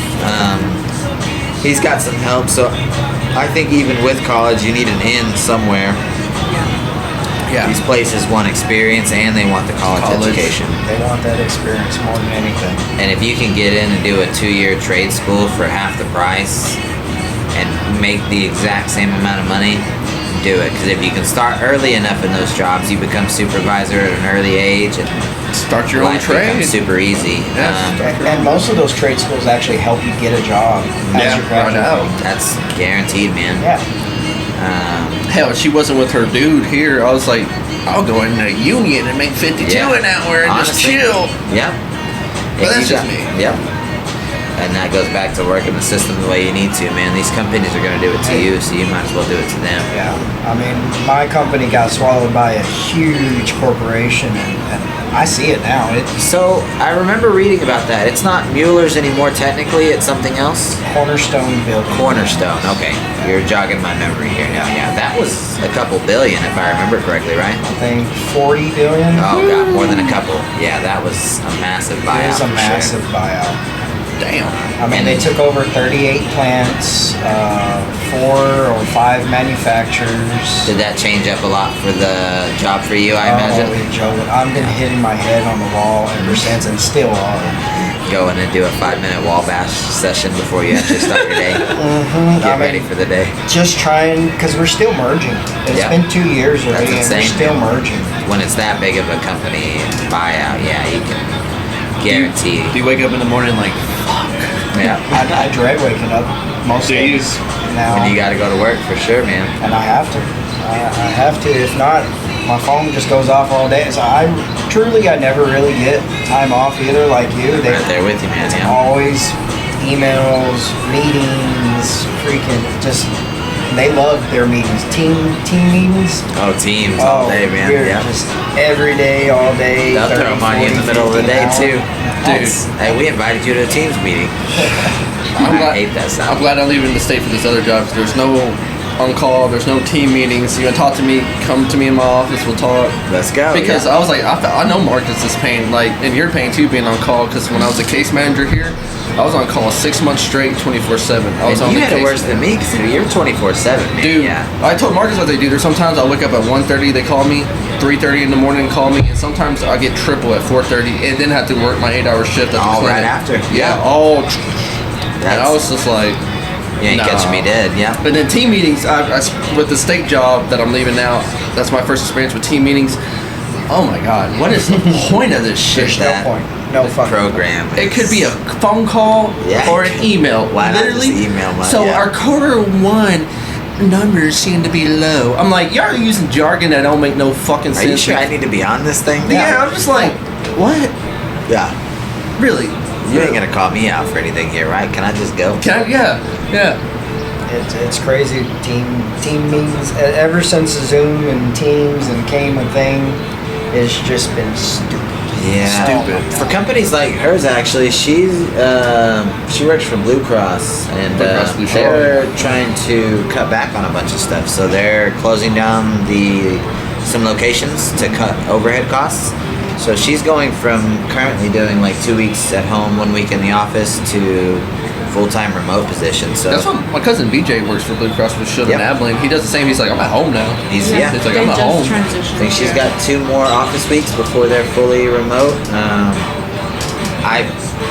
He's got some help, so I think even with college, you need an in somewhere. Yeah. These places want experience and they want the college education. They want that experience more than anything. And if you can get in and do a 2-year trade school for half the price and make the exact same amount of money, do it. Because if you can start early enough in those jobs, you become supervisor at an early age and start your own trade. Becomes super easy. And most of those trade schools actually help you get a job as you graduate. That's guaranteed, man. Yeah. Hell, she wasn't with her dude here. I was like, I'll go in a union and make 52 an hour and just chill. Yep. But that's just me. Yep. And that goes back to working the system the way you need to, man. These companies are going to do it to you, so you might as well do it to them. Yeah. I mean, my company got swallowed by a huge corporation, and I see it now. So I remember reading about that. It's not Mueller's anymore technically. It's something else. Cornerstone building. Cornerstone. Okay. You're jogging my memory here now. Yeah. That was a couple billion, if I remember correctly, right? I think 40 billion. Oh, God. More than a couple. Yeah, that was a massive buyout. It was a massive buyout. Damn. I mean, they took over 38 plants, 4 or 5 manufacturers. Did that change up a lot for the job for you, I imagine? Joe, I've been hitting my head on the wall ever since, and still are. Go in and do a 5-minute wall bash session before you actually start your day. Get ready for the day. Just trying, because we're still merging. It's been 2 years already, and we're still merging. When it's that big of a company buyout, yeah, you can guarantee. Do you wake up in the morning like, fuck? Yeah. I dread waking up most days now. When you got to go to work, for sure, man. And I have to. I have to. If not, my phone just goes off all day. So I never really get time off either, like you. Right there with you, man. It's yeah. always emails, meetings, freaking just. They love their meetings. Team meetings. Oh, teams all day, man. Yeah. Just every day, all day. They'll throw them on you in the middle of the day too. Dude, hey, we invited you to a Teams meeting. I hate that sound. I'm glad I'm leaving the state for this other job. There's no on call. There's no team meetings. You want to talk to me? Come to me in my office. We'll talk. Let's go. Because I was like, I know Marcus is paying and you're paying too being on call. Because when I was a case manager here, I was on call 6 months straight, 24/7. I was on you the had it worse than me because you're 24/7, man. Dude, yeah. I told Marcus what they do. There's sometimes I'll wake up at 1:30, they call me, 3:30 in the morning, call me, and sometimes I get triple at 4:30 and then have to work my 8-hour shift at the clinic. Right after. Yeah, and I was just like, you ain't catching me dead, yeah. But then team meetings, with the state job that I'm leaving now, that's my first experience with team meetings. Oh my God, what is the point of this shit? There's no point. No fucking program. It could be a phone call or an email. Why literally. Not just email So our Q1 numbers seem to be low. I'm like, y'all are using jargon that don't make no fucking sense. Are you sure I need to be on this thing? Yeah, I'm just like, what? Yeah. Really? You ain't gonna call me out for anything here, right? Can I just go? Yeah. It's crazy. Team meetings. Ever since Zoom and Teams and came a thing, it's just been stupid. Yeah. Stupid. For companies like hers, actually, she works for Blue Cross, and they're trying to cut back on a bunch of stuff. So they're closing down some locations to cut overhead costs. So she's going from currently doing like 2 weeks at home, 1 week in the office to full-time remote position. So that's what my cousin BJ works for Blue Cross Blue Shield in Abilene. He does the same. He's like, I'm at home now. He's like, I'm at home. I think she's got 2 more office weeks before they're fully remote.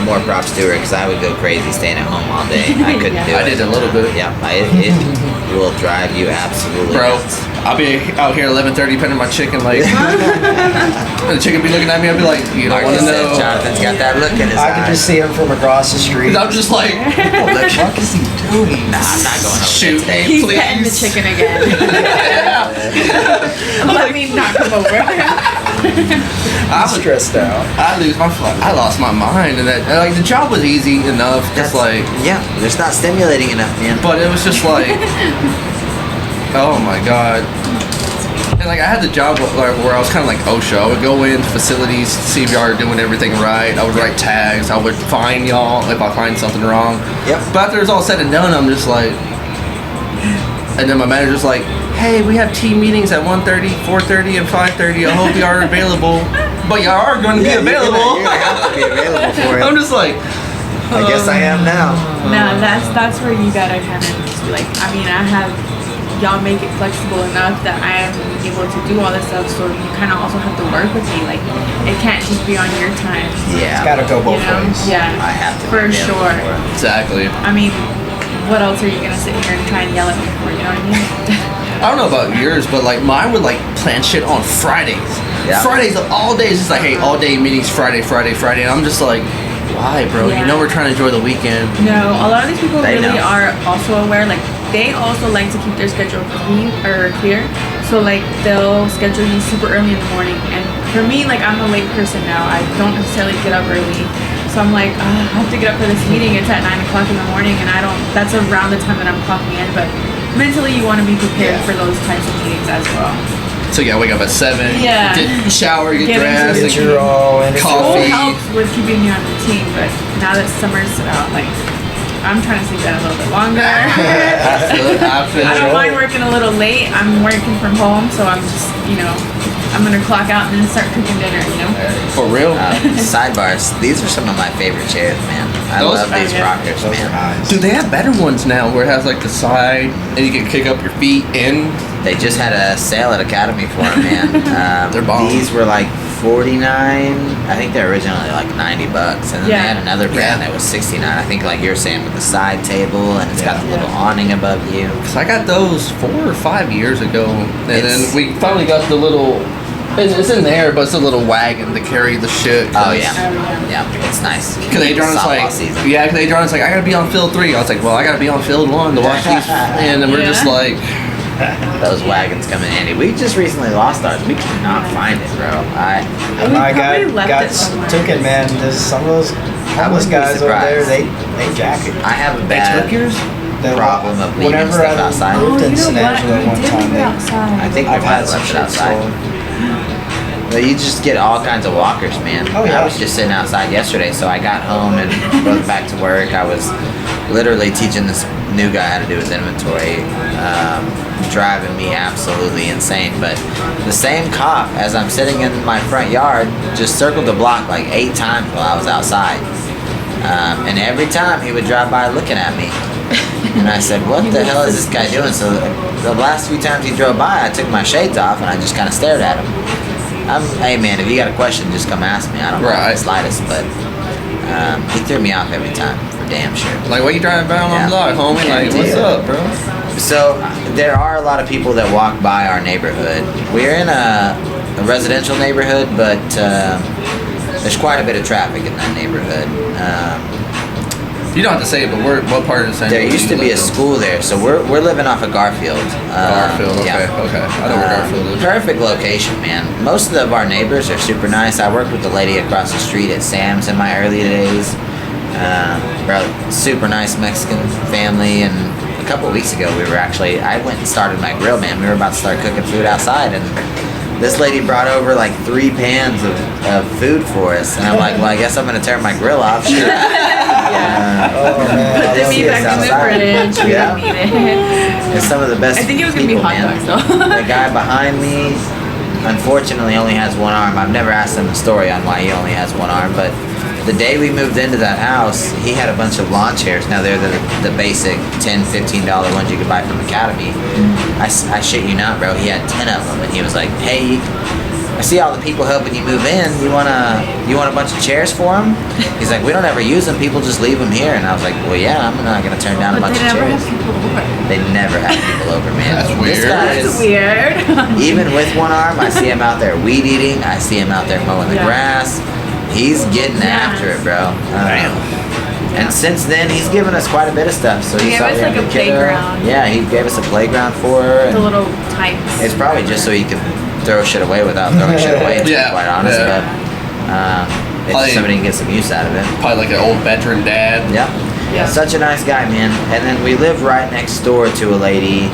More props to her because I would go crazy staying at home all day. I couldn't do it. I did a little bit. Yeah, it will drive you absolutely nuts. I'll be out here 11:30 petting my chicken like, and the chicken be looking at me. I'll be like, you don't want to know. Jonathan's got that look in his eye. I can just see him from across the street. I'm just like, what the fuck is he doing? Nah, I'm not going over Shoot, there today. He's please. petting the chicken again. Let me not come over. I'm stressed out. I lost my mind, and that like the job was easy enough. Just like it's not stimulating enough, man. But it was just like, oh my god. And like I had the job where I was kind of like OSHA. I would go in facilities, see if y'all are doing everything right. I would write tags. I would fine y'all if I find something wrong. Yep. But after it's all said and done, I'm just like, and then my manager's like, hey, we have team meetings at 1:30, 4:30, and 5:30. I hope you are available. But y'all are going to be available. You're gonna have to be available for it. I'm just like, I guess I am now. No, that's where you gotta kind of just be like, I mean, y'all make it flexible enough that I am able to do all this stuff, so you kind of also have to work with me. Like, it can't just be on your time. Yeah. It's gotta go both ways. Yeah. I have to. For sure. exactly. I mean, what else are you gonna sit here and try and yell at me for? You know what I mean? I don't know about yours, but like mine would like plan shit on Fridays. Yeah. Fridays of all days, it's like, hey, all day meetings, Friday. And I'm just like, why, bro? Yeah. You know we're trying to enjoy the weekend. No, a lot of these people They really know. are also aware. Like, they also like to keep their schedule clear. So like they'll schedule you super early in the morning. And for me, like I'm a late person now. I don't necessarily get up early. So I'm like, I have to get up for this meeting. It's at 9 o'clock in the morning, and that's around the time that I'm clocking in. But mentally, you want to be prepared for those types of meetings as well. So yeah, wake up at 7. Yeah. Shower, get Get into dressed, the Get your all in. Coffee. School helps with keeping you on routine, but now that summer's out, like I'm trying to sleep in a little bit longer. I feel I don't it. mind working a little late. I'm working from home, so I'm just, I'm gonna clock out and then start cooking dinner, For real? Sidebars. These are some of my favorite chairs, man. I Those- love these yeah. rockers, Those are man. nice. Dude, they have better ones now where it has like the side and you can kick up your feet in. They just had a sale at Academy for them, man. They're bomb. These were like $49. I think they're originally like $90, and then they had another brand that was $69. I think, like you're saying, with the side table, and it's got the little awning above you. Cause I got those 4 or 5 years ago, and It's- then we finally got the little. It's in there, but it's a little wagon to carry the shit. Oh yeah, yeah, it's nice. Because Adriana's Softball like, season. yeah, because Adriana's like, I gotta be on field 3. I was like, well, I gotta be on field 1 to watch these, and then we're just like, Those wagons come in handy. We just recently lost ours. We cannot find it, bro. We My guy probably left got it somewhere. took it, man. There's some of those homeless wouldn't be guys over there. surprised. They jack it. I have a they bad took yours? problem of leaving Whenever stuff I outside. moved in San what? Angelo You one did time, leave it outside. I think we I've might had have some left it shit outside. stolen. But you just get all kinds of walkers, man. Oh, yeah. I was just sitting outside yesterday, so I got home and rode back to work. I was literally teaching this new guy how to do his inventory, driving me absolutely insane. But the same cop, as I'm sitting in my front yard, just circled the block like 8 times while I was outside. And every time he would drive by looking at me. And I said, what the hell is this guy doing? So the last few times he drove by, I took my shades off and I just kind of stared at him. Hey man, if you got a question, just come ask me. I don't know the slightest, but he threw me off every time, for damn sure. Like, what you driving by on my block, homie? Like, what's up, bro? So there are a lot of people that walk by our neighborhood. We're in a residential neighborhood, but there's quite a bit of traffic in that neighborhood. You don't have to say it, but what part of the San There Diego used do to you be a live in? school there, so we're living off of Garfield. Garfield, okay, yeah. okay. I know where Garfield is. Perfect location, man. Most of our neighbors are super nice. I worked with the lady across the street at Sam's in my early days. Super nice Mexican family, and a couple weeks ago I went and started my grill, man. We were about to start cooking food outside, and this lady brought over like 3 pans of food for us, and I'm like, well, I guess I'm gonna turn my grill off. Sure. Oh man, Put I the love meat this back in the outside. fridge. We Yeah. don't need it. It's some of the best. I think it was gonna be people, hot man. dogs though. The guy behind me, unfortunately only has one arm. I've never asked him the story on why he only has one arm, but the day we moved into that house, he had a bunch of lawn chairs. Now they're the basic $10, $15 ones you could buy from Academy. I shit you not, bro. He had 10 of them, and he was like, "Hey, I see all the people helping you move in. You want a bunch of chairs for them?" He's like, "We don't ever use them. People just leave them here." And I was like, "Well, yeah, I'm not gonna turn down a bunch of chairs." They never have people over, man. That's weird. This guy That's is weird. even with one arm. I see him out there weed eating. I see him out there mowing the grass. He's getting after it, bro. And since then, he's given us quite a bit of stuff. So He gave us like a playground. Yeah, he gave us a playground for her. The little types. It's probably just so he could throw shit away without throwing shit away, to be quite honest. But it's somebody can get some use out of it. Probably like an old veteran dad. Yeah. Such a nice guy, man. And then we live right next door to a lady.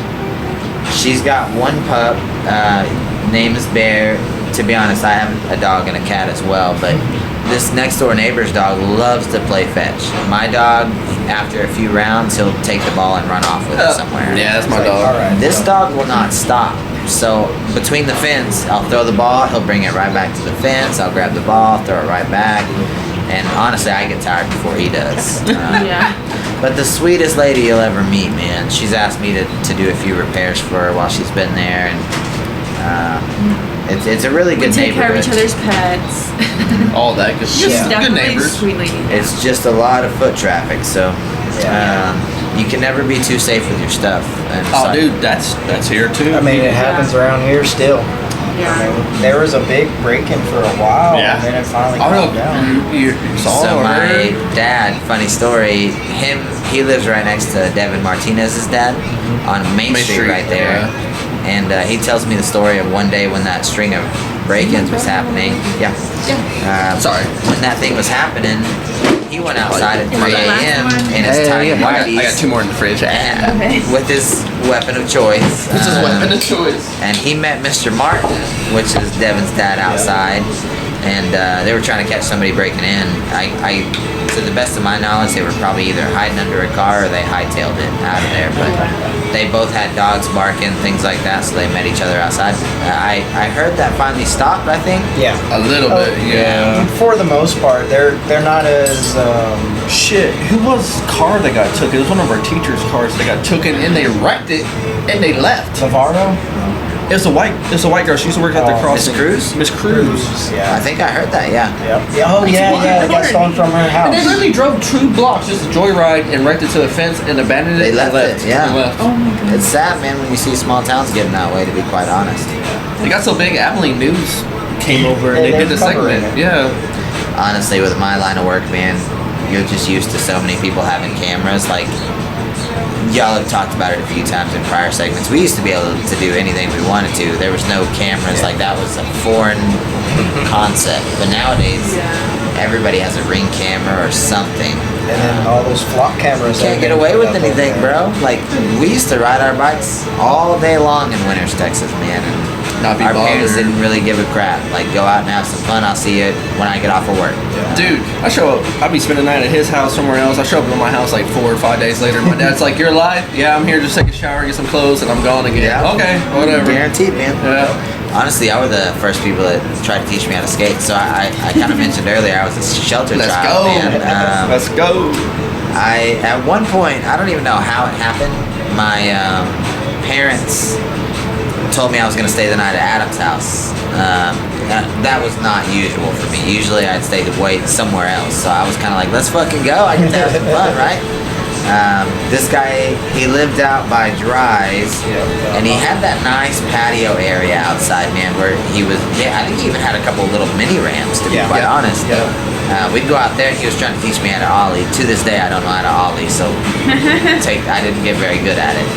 She's got one pup. Name is Bear. To be honest, I have a dog and a cat as well, but this next door neighbor's dog loves to play fetch. My dog, after a few rounds, he'll take the ball and run off with it somewhere. Yeah, that's my dog. Alright. This dog will not stop. So between the fence, I'll throw the ball, he'll bring it right back to the fence, I'll grab the ball, throw it right back. And honestly, I get tired before he does. But the sweetest lady you'll ever meet, man. She's asked me to do a few repairs for her while she's been there, and it's a really good Take care of neighborhood. each other's pets. All that good Just stuff. Good definitely neighbors. sweet lady. It's just a lot of foot traffic, so you can never be too safe with your stuff. And Oh, dude, that's here too. I mean, it happens around here still. Yeah. There was a big break-in for a while, and then it finally calmed down. You saw So or my heard? dad, funny story, he lives right next to Devin Martinez's dad on Main Street right there. And he tells me the story of one day when that string of break-ins was happening. Sorry. When that thing was happening, he went outside at 3 Was that last a.m. one? in his tight whities. I got two more in the fridge. And with his weapon of choice. This is weapon of choice. And he met Mr. Martin, which is Devin's dad, outside, and they were trying to catch somebody breaking in. I, to the best of my knowledge, they were probably either hiding under a car or they hightailed it out of there. But they both had dogs barking, things like that, so they met each other outside. I heard that finally stopped, I think. Yeah. A little bit, yeah. For the most part, they're not as Shit, who was car that got took? It was one of our teachers' cars that got taken, and they wrecked it, and they left. Navarro. It was a white girl. She used to work at the crossing. Miss Cruz. Yeah. I think I heard that, yeah. Yep. Oh yeah. It got stolen from her house. And they literally drove 2 blocks just to joyride and wrecked it to the fence and abandoned it. They left it, yeah. They left. Oh my god. It's sad, man, when you see small towns getting that way, to be quite honest. They got so big, Abilene News came over and They they did the covering segment. it. Yeah. Honestly, with my line of work, man, you're just used to so many people having cameras. Like, y'all have talked about it a few times in prior segments. We used to be able to do anything we wanted to. There was no cameras. Like, that was a foreign concept. But nowadays, everybody has a Ring camera or something. And then all those flock cameras. Can't get away with anything, bro. Like, we used to ride our bikes all day long in Winters, Texas, man. And Not be our parents bothered. didn't really give a crap. Like, go out and have some fun. I'll see you when I get off of work. Dude, I show up. I'll be spending the night at his house somewhere else. I show up at my house like 4 or 5 days later. My dad's like, "You're alive?" "Yeah, I'm here. Just take a shower, get some clothes, and I'm gone again." Yeah. Okay, whatever. Guaranteed, man. Yeah. Honestly, I was the first people that tried to teach me how to skate. So I kind of mentioned earlier I was a shelter Let's child, go. man. Let's go. At one point, I don't even know how it happened. My parents told me I was going to stay the night at Adam's house. That was not usual for me. Usually I'd stay to wait somewhere else. So I was kind of like, let's fucking go. I get to have some fun, right? This guy, he lived out by Dries, and he had that nice patio area outside, man, where I think he even had a couple of little mini ramps, to be quite honest. We'd go out there, and he was trying to teach me how to ollie. To this day, I don't know how to ollie, so I didn't get very good at it.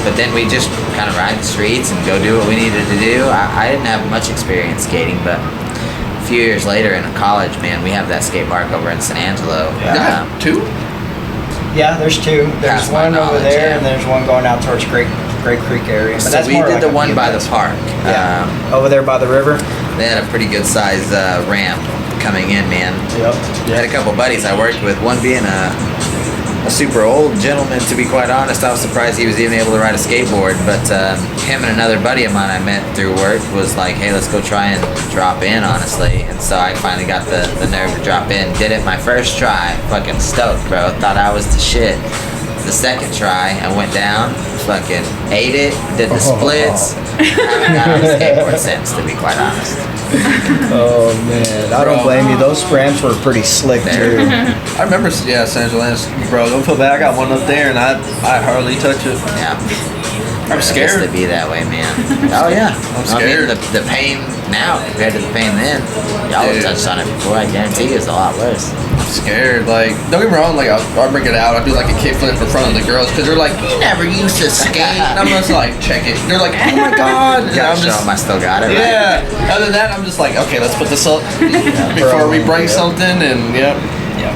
But then we just kind of ride the streets and go do what we needed to do. I didn't have much experience skating, but a few years later in college, man, we have that skate park over in San Angelo. Yeah. 2? Yeah, there's 2. There's That's my one over knowledge, there, yeah. and there's one going out towards Great Creek area. But So that's we more did like the a one by the BMX. park. Over there by the river. They had a pretty good size ramp coming in, man. Yep. I had a couple buddies I worked with, one being a a super old gentleman, to be quite honest. I was surprised he was even able to ride a skateboard. But him and another buddy of mine I met through work was like, hey, let's go try and drop in, honestly. And so I finally got the nerve to drop in. Did it my first try. Fucking stoked, bro. Thought I was the shit. The second try, I went down, fucking ate it, did the splits. Haven't got on a skateboard since, to be quite honest. Oh man, I don't blame you. Those ramps were pretty slick too. I remember, yeah, San Angeles, bro. Don't feel bad. I got one up there, and I hardly touch it. Yeah. I'm scared. It used to be that way, man. Oh yeah. I'm scared. I mean, the pain now compared to the pain then. Y'all have touched on it before. I guarantee you, it's a lot worse. I'm scared. Like, don't get me wrong. Like, I'll bring it out. I'll do like a kickflip in front of the girls because they're like, "You never used to skate." And I'm just like, check it. They're like, "Oh my god." Yeah, I'm show them I still got it. Yeah. Right? Other than that, I'm just like, okay, let's put this up before we break something. And yep.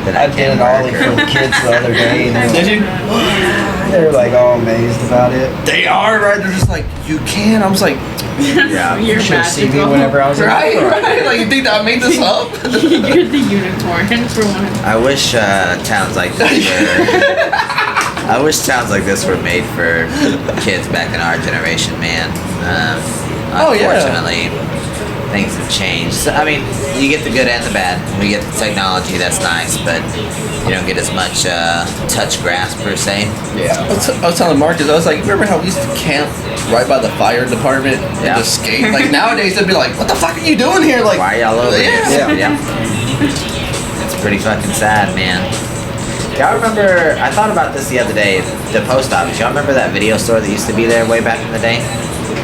I did an ollie for the kids the other day. And Did you? They're like all amazed about it. They are, right? They're just like, you can. I was like, yeah. You're should see me magical. whenever I was right. Like, you think that I made this up? You're the unicorn for one. I wish towns like this were. I wish towns like this were made for kids back in our generation, man. Unfortunately, things have changed. So, I mean, you get the good and the bad. We get the technology, that's nice, but you don't get as much touch grass per se. Yeah. I was telling Marcus, I was like, remember how we used to camp right by the fire department and just skate? Like nowadays, they'd be like, what the fuck are you doing here? Like, why are y'all over here? Yeah. It's pretty fucking sad, man. Y'all remember, I thought about this the other day, the post office. Y'all remember that video store that used to be there way back in the day?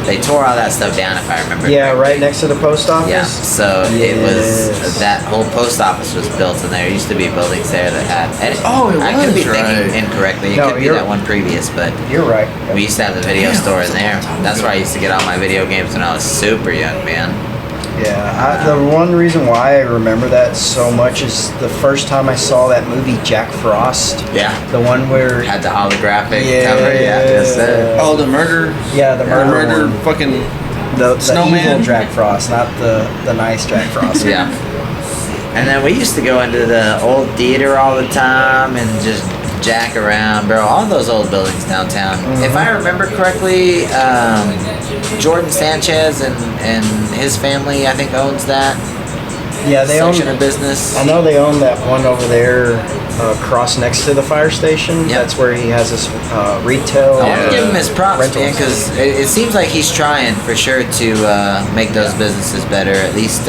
They tore all that stuff down, if I remember. Yeah, right next to the post office. Yeah, so it was, that whole post office was built, and there used to be buildings there that had. And I could be thinking incorrectly. It could be that one previous, but you're right. we used to have the video store in there. That's where I used to get all my video games when I was super young, man. Yeah, the one reason why I remember that so much is the first time I saw that movie Jack Frost. Yeah. The one where Had the holographic cover. Yeah, yes, sir. oh, the murder. Yeah, the murder one. Fucking the Snowman. evil Jack Frost, not the nice Jack Frost. Yeah. And then we used to go into the old theater all the time and just jack around, bro. All those old buildings downtown. If I remember correctly, Jordan Sanchez and his family, I think, owns that. Yeah, they own section of business. I know they own that one over there, across next to the fire station. Yep. That's where he has his retail. I want to give him his props, rentals. man, because it seems like he's trying for sure to make those businesses better. At least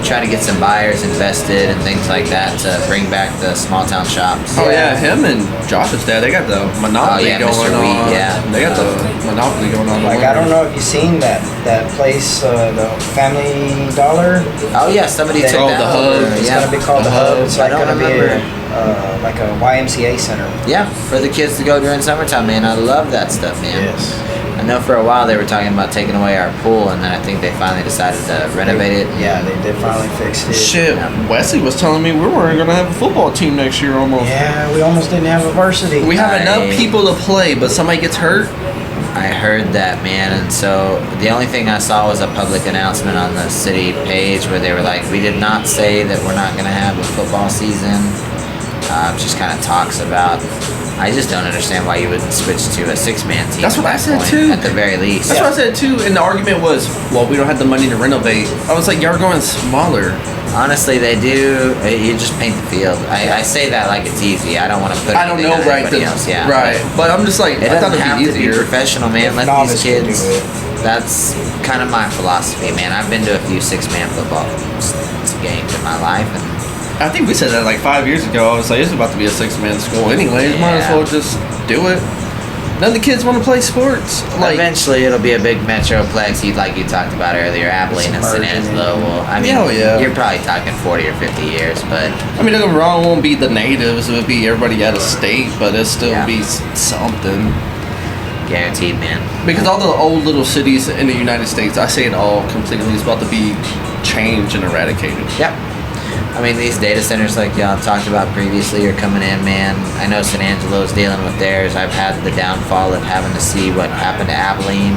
try to get some buyers invested and things like that to bring back the small town shops. Oh yeah, him and Josh's dad, they got the monopoly going Mr. on. Wheat, yeah. They got the monopoly going on. Like, I don't know if you've seen that place, the Family Dollar. Oh yeah, somebody took Oh, that the over. Hub. It's Yeah. gonna be called the Hub. It's I like don't gonna remember. be like a YMCA center. Yeah, for the kids to go during summertime, man. I love that stuff, man. Yes. I know for a while they were talking about taking away our pool, and then I think they finally decided to renovate it. Yeah, they did finally fix it. Shit, Wesley was telling me we weren't gonna have a football team next year almost. Yeah, we almost didn't have a varsity. We have enough people to play, but somebody gets hurt. I heard that, man, and so the only thing I saw was a public announcement on the city page where they were like, we did not say that we're not going to have a football season. Just kind of talks about, I just don't understand why you wouldn't switch to a six-man team. That's what I said point, too. At the very least. That's what I said too. And the argument was, well, we don't have the money to renovate. I was like, y'all are going smaller. Honestly, they do. You just paint the field. I say that like it's easy. I don't want to put. I don't know, on right? everybody else. Yeah. Right. But I'm just like, It I thought doesn't it'd have be to be easier. professional, man. Let Novice these can do kids. it. That's kind of my philosophy, man. I've been to a few six-man football games in my life, and I think we said that like 5 years ago. I was like, it's about to be a six-man school anyways. Might as Yeah. well just do it. None of the kids want to play sports. Like, eventually it'll be a big metroplex. Like you talked about earlier, Abilene and San Angelo. Well, I mean, Hell yeah. you're probably talking 40 or 50 years, but I mean, don't get me wrong, it won't be the natives. It would be everybody out of state, but it'll still Yeah. be something. guaranteed, man. Because all the old little cities in the United States, I say it all completely, is about to be changed and eradicated. Yep. I mean, these data centers, like y'all talked about previously, are coming in, man. I know San Angelo's dealing with theirs. I've had the downfall of having to see what happened to Abilene.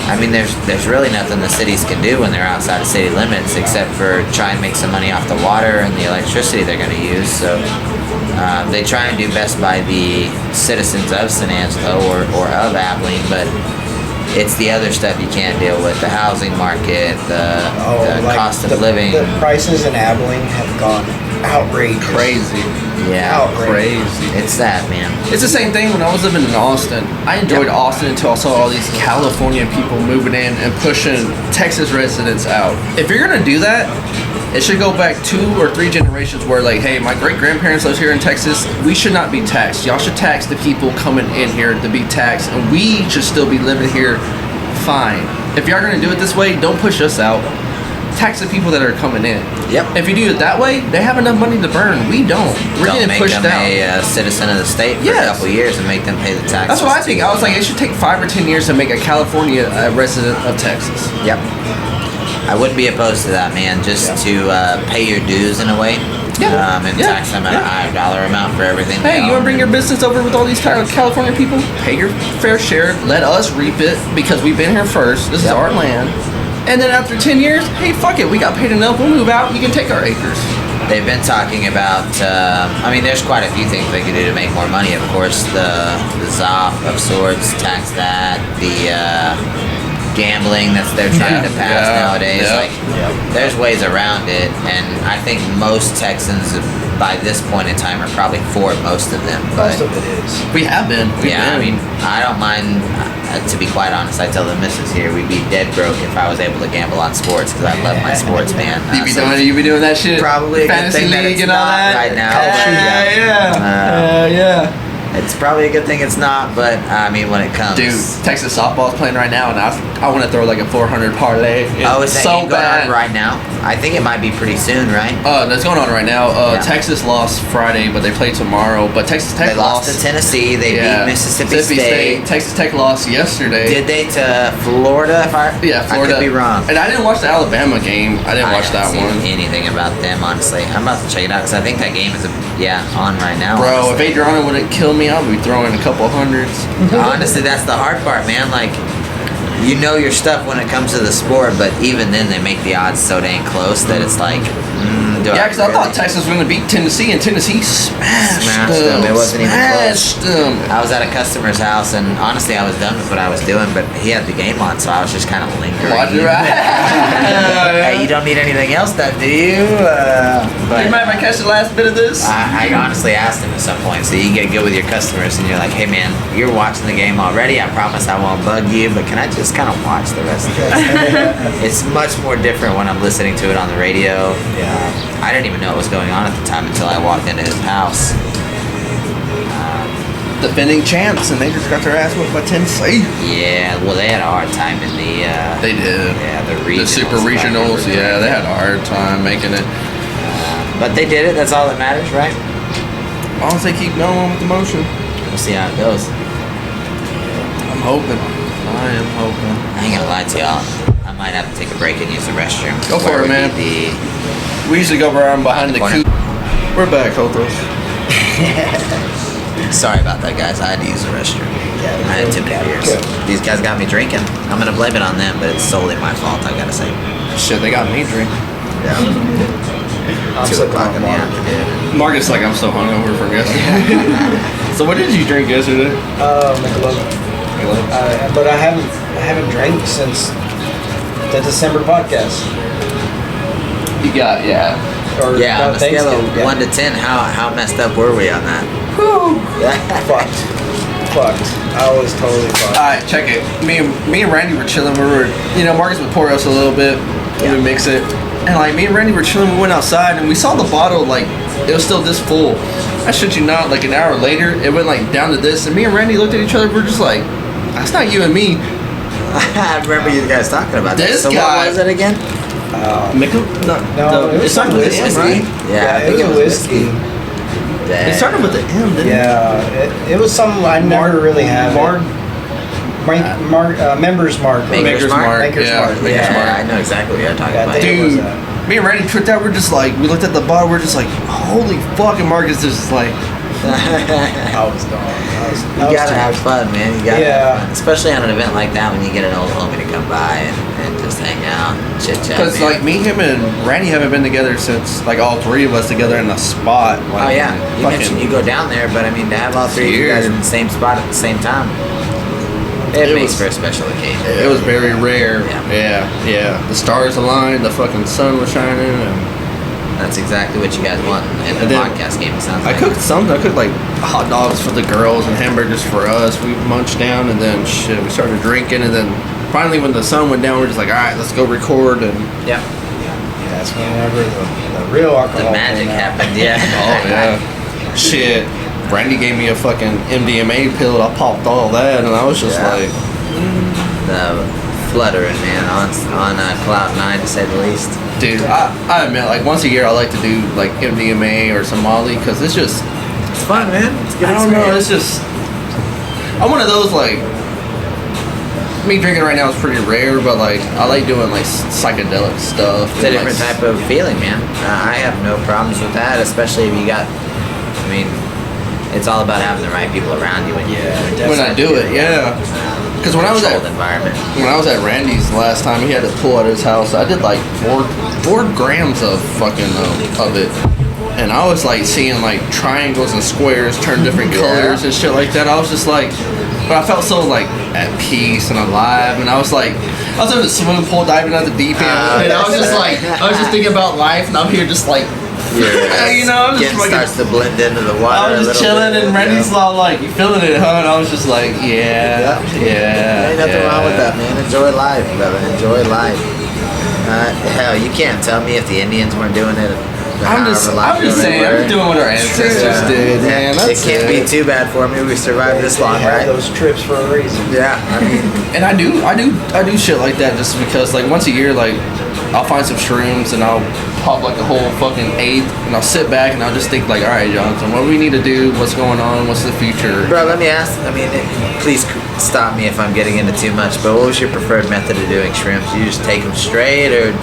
I mean, there's really nothing the cities can do when they're outside of city limits except for try and make some money off the water and the electricity they're going to use. So They try and do best by the citizens of San Angelo or of Abilene, but it's the other stuff you can't deal with. The housing market, the cost of living. The prices in Abilene have gone outrageous. Crazy. Yeah. Outrageous. Crazy. It's that, man. It's the same thing when I was living in Austin. I enjoyed Austin until I saw all these California people moving in and pushing Texas residents out. If you're gonna do that, it should go back 2 or 3 generations where like, hey, my great-grandparents lives here in Texas. We should not be taxed. Y'all should tax the people coming in here to be taxed, and we should still be living here fine. If y'all gonna do it this way, don't push us out. Tax the people that are coming in. Yep. If you do it that way, they have enough money to burn. We don't. We're Don't getting make pushed them out. a citizen of the state for a couple years and make them pay the taxes. That's what I think. I was like, it should take 5 or 10 years to make a California resident of Texas. Yep. I wouldn't be opposed to that, man. Just to pay your dues in a way. And tax them at a higher dollar amount for everything. Hey, you want to bring your business over with all these California people? Pay your fair share. Let us reap it because we've been here first. This is our land. And then after 10 years, hey, fuck it. We got paid enough. We'll move out. You can take our acres. They've been talking about, I mean, there's quite a few things they could do to make more money. Of course, the ZOP of sorts, tax that, the gambling that they're trying to pass nowadays. There's ways around it, and I think most Texans by this point in time are probably for most of them. Most of it is. We have been. I mean, I don't mind. To be quite honest, I tell the missus here, we'd be dead broke if I was able to gamble on sports because I love my sports, man. You be doing that shit. Probably a good Fantasy thing that league it's and all not that right now. Yeah. It's probably a good thing it's not, but I mean, when it comes, Dude, Texas softball's playing right now, and I want to throw like a 400 parlay. Is that game going on right now? I think it might be pretty soon, right? That's going on right now. Texas lost Friday, but they play tomorrow. But Texas Tech they lost to Tennessee. They beat Mississippi State. Texas Tech lost yesterday. Did they to Florida? Florida. I could be wrong. And I didn't watch the Alabama game. I didn't watch that one. Anything about them, honestly. I'm about to check it out because I think that game is on right now. Bro, honestly. if Adriana wouldn't kill me, I'd be throwing a couple hundreds. Honestly, that's the hard part, man. Like, you know your stuff when it comes to the sport, but even then they make the odds so dang close that it's like, because I thought Texas was going to beat Tennessee, and Tennessee smashed them. It wasn't even close. Them. I was at a customer's house, and honestly, I was done with what I was doing, but he had the game on, so I was just kind of lingering. Hey, you don't need anything else done, do you? You mind if I catch the last bit of this? I honestly asked him at some point, so you get good with your customers, and you're like, hey man, you're watching the game already, I promise I won't bug you, but can I just kind of watch the rest of it? It's much more different when I'm listening to it on the radio. I didn't even know what was going on at the time until I walked into his house. Defending champs, and they just got their ass whooped by Tennessee. Yeah, well, they had a hard time in the... they did. Yeah, the super regionals. Yeah, they had a hard time making it. But they did it. That's all that matters, right? As long as they keep going with the motion. We'll see how it goes. I'm hoping. I am hoping. I ain't gonna lie to y'all. I might have to take a break and use the restroom. Go for it, man. We usually go around behind the coop. We're back, Hotos. Sorry about that, guys. I had to use the restroom. I had too many beers. These guys got me drinking. I'm gonna blame it on them, but it's solely my fault, I gotta say. Shit, they got me drinking. Yeah. I'm 2 o'clock in the afternoon. Marcus like, I'm so hungover from yesterday. So what did you drink yesterday? Michelob. But I haven't drank since the December podcast. You got Or on a scale of 1 to 10, how messed up were we on that? Whew. Fucked. I was totally fucked. Alright, check it. Me and Randy were chilling. Marcus would pour us a little bit, and we mix it. And like me and Randy were chilling, we went outside, and we saw the bottle, like, it was still this full. I shit you not, like an hour later, it went like down to this, and me and Randy looked at each other, we're just like, that's not you and me. I remember you guys talking about this. So guy, what was it again? It started with M, right? Yeah, I think it was whiskey. It started with the M, didn't it? Yeah, it was something I never really had. Members Mark. Maker's Mark. Yeah, I know exactly what you're talking about. Dude, me and Randy tripped out. We looked at the bottle. We're just like, holy fucking Marcus. Just like, I was gone. You gotta have fun, man. You gotta have fun. Especially on an event like that when you get an old homie to come by and just hang out and chit chat. Because like me, him, and Randy haven't been together since like all three of us together in the spot. Like, oh yeah, you mentioned you go down there, but I mean to have all three of you guys in the same spot at the same time, it makes for a special occasion. It was very rare. Yeah. The stars aligned, the fucking sun was shining, and that's exactly what you guys want in the podcast game. It sounds like. I cooked something. I cooked like hot dogs for the girls and hamburgers for us. We munched down, and then we started drinking, and then finally when the sun went down, we're just like, all right, let's go record. And that's whenever the real alcohol. The magic happened. Yeah. Oh yeah. Shit. Randy gave me a fucking MDMA pill. I popped all that, and I was just like, the fluttering, man, on cloud 9 to say the least. Dude, I admit, like once a year I like to do like MDMA or some Molly because it's just fun, man. It's good. I don't know. It's just I'm one of those like me drinking right now is pretty rare, but like I like doing like psychedelic stuff. It's a different type of feeling, man. I have no problems with that, especially if you got. I mean, it's all about having the right people around you when I do it. Yeah. Because when I was at Randy's last time, he had a pool at his house. I did like 4 grams of fucking of it, and I was like seeing like triangles and squares turn different colors and shit like that. I was just like, but I felt so like at peace and alive, and I was in the swimming pool diving at the deep end, and I was just thinking about life, and I'm here just like. You know, I'm just starts to blend into the water. I was just chilling, and Randy's all like, "You feeling it, huh?" And I was just like, "Yeah." Ain't nothing wrong with that, man. Enjoy life, brother. Enjoy life. Hell, you can't tell me if the Indians weren't doing it. I'm just saying, we're doing what our ancestors did, man. It can't be too bad for me. We survived this long, right? Those trips for a reason. Yeah, I mean, and I do shit like that just because, like, once a year, like, I'll find some shrooms and I'll pop like a whole fucking eighth, and I'll sit back and I'll just think like, all right, Jonathan, what do we need to do? What's going on? What's the future? Bro, let me ask. I mean, please stop me if I'm getting into too much. But what was your preferred method of doing shrooms? You just take them straight, or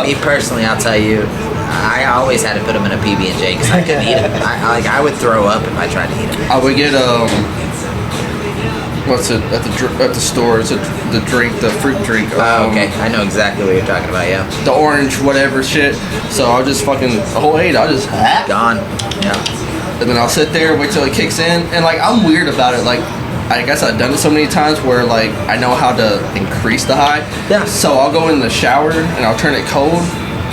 me personally, I'll tell you. I always had to put them in a PB&J because I couldn't eat them. I would throw up if I tried to eat them. I would get what's it at the store? It's the fruit drink. Okay, I know exactly what you're talking about. Yeah, the orange whatever shit. So I'll just fucking a whole 8. I'll just gone. Yeah, and then I'll sit there, wait till it kicks in, and like I'm weird about it. Like I guess I've done it so many times where like I know how to increase the high. Yeah. So I'll go in the shower and I'll turn it cold.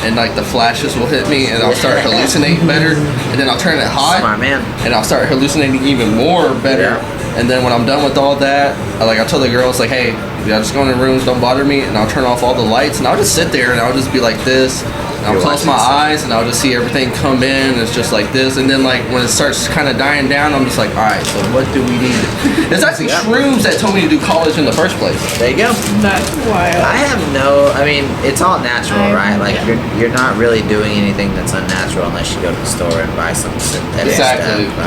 And like the flashes will hit me, and I'll start hallucinating better. And then I'll turn it hot, smart man, and I'll start hallucinating even more better. Yeah. And then when I'm done with all that, I'll tell the girls like, hey, y'all just go in the rooms, don't bother me, and I'll turn off all the lights, and I'll just sit there and I'll just be like this. And I'll close my eyes and I'll just see everything come in. And it's just like this, and then like when it starts kind of dying down, I'm just like, all right, so what do we need? It's actually shrooms that told me to do college in the first place. There you go. That's wild. I mean, it's all natural, right? Like you're not really doing anything that's unnatural unless you go to the store and buy some synthetic stuff.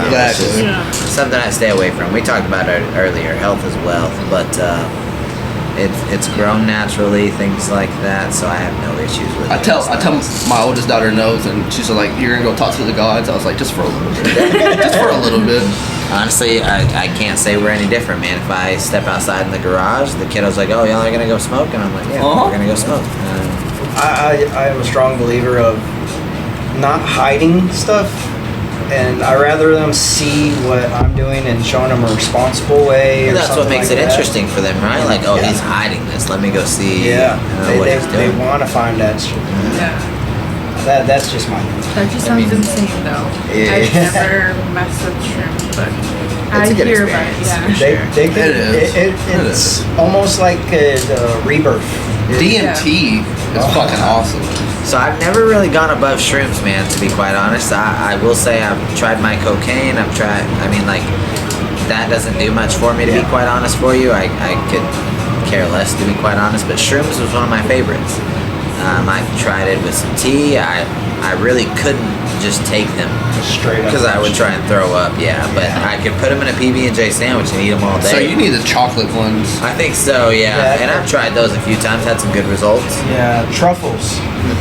Exactly. Something I stay away from. We talked about it earlier, health is wealth, but it's grown naturally, things like that. So I have no issues with it. I tell my oldest daughter knows, and she's like, "You're gonna go talk to the gods." I was like, "Just for a little bit, just for a little bit." Honestly, I can't say we're any different, man. If I step outside in the garage, the kiddo's like, "Oh, y'all are gonna go smoke," and I'm like, "Yeah, we're gonna go smoke." I am a strong believer of not hiding stuff, and I rather them see what I'm doing and showing them a responsible way. Well, or that's what makes like it interesting for them, right? Like, oh, he's hiding this. Let me go see. What he's doing. They want to find that shit. Yeah. That's just my. That just sounds insane, though. I've never messed with shrooms, but I hear about it. Yeah. They can, it's almost like a rebirth. DMT is fucking awesome. So I've never really gone above shrooms, man, to be quite honest. I will say I've tried my cocaine. That doesn't do much for me, to be quite honest for you. I could care less, to be quite honest, but shrooms was one of my favorites. I tried it with some tea. I really couldn't just take them straight up because I would try and throw up. But I could put them in a PB&J sandwich and eat them all day. So you need the chocolate ones. I think so, yeah. And I've tried those a few times, had some good results. Yeah, truffles.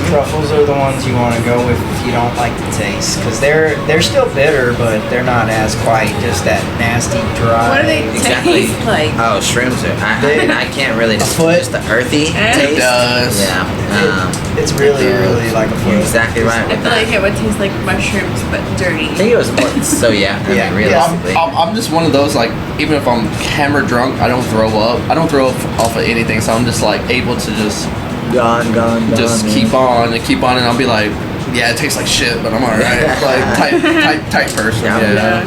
Truffles are the ones you want to go with if you don't like the taste, because they're still bitter, but they're not as quite just that nasty dry. What do they taste like? Oh, shrooms are. I can't really just the earthy taste. It does. Yeah. It's really like a foot. Exactly right. I feel like it would taste like mushrooms, but dirty. I think it was more. So yeah. I mean, realistically. I'm just one of those, like, even if I'm hammered drunk, I don't throw up. I don't throw up off of anything, so I'm just like able to just just keep on, and I'll be like, yeah, it tastes like shit, but I'm alright. Like type person. Yeah.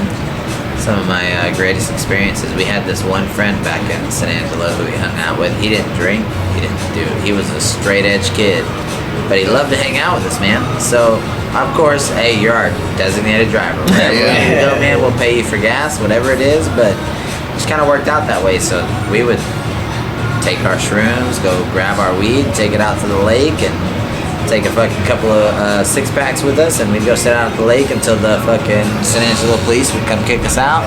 Some of my greatest experiences. We had this one friend back in San Angelo who we hung out with. He didn't drink. He was a straight edge kid, but he loved to hang out with us, man. So of course, hey, you're our designated driver. Wherever you go, man, we'll pay you for gas, whatever it is. But it just kind of worked out that way. So we would take our shrooms, go grab our weed, take it out to the lake, and take a fucking couple of 6-packs with us, and we'd go sit out at the lake until the fucking San Angelo police would come kick us out.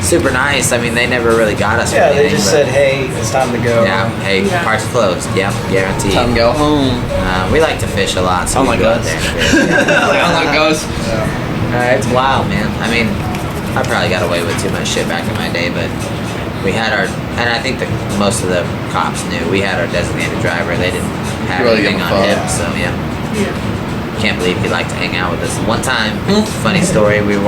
Super nice. I mean, they never really got us. Yeah, they just said, hey, it's time to go. Yeah, hey, park's closed. Yep, guaranteed. Time to go home. We like to fish a lot, so we go out there. Unlike us. It's wild, man. I mean, I probably got away with too much shit back in my day, but we had our, and I think most of the cops knew, we had our designated driver. They didn't have anything on him, so yeah. Can't believe he liked to hang out with us. One time, funny story, we all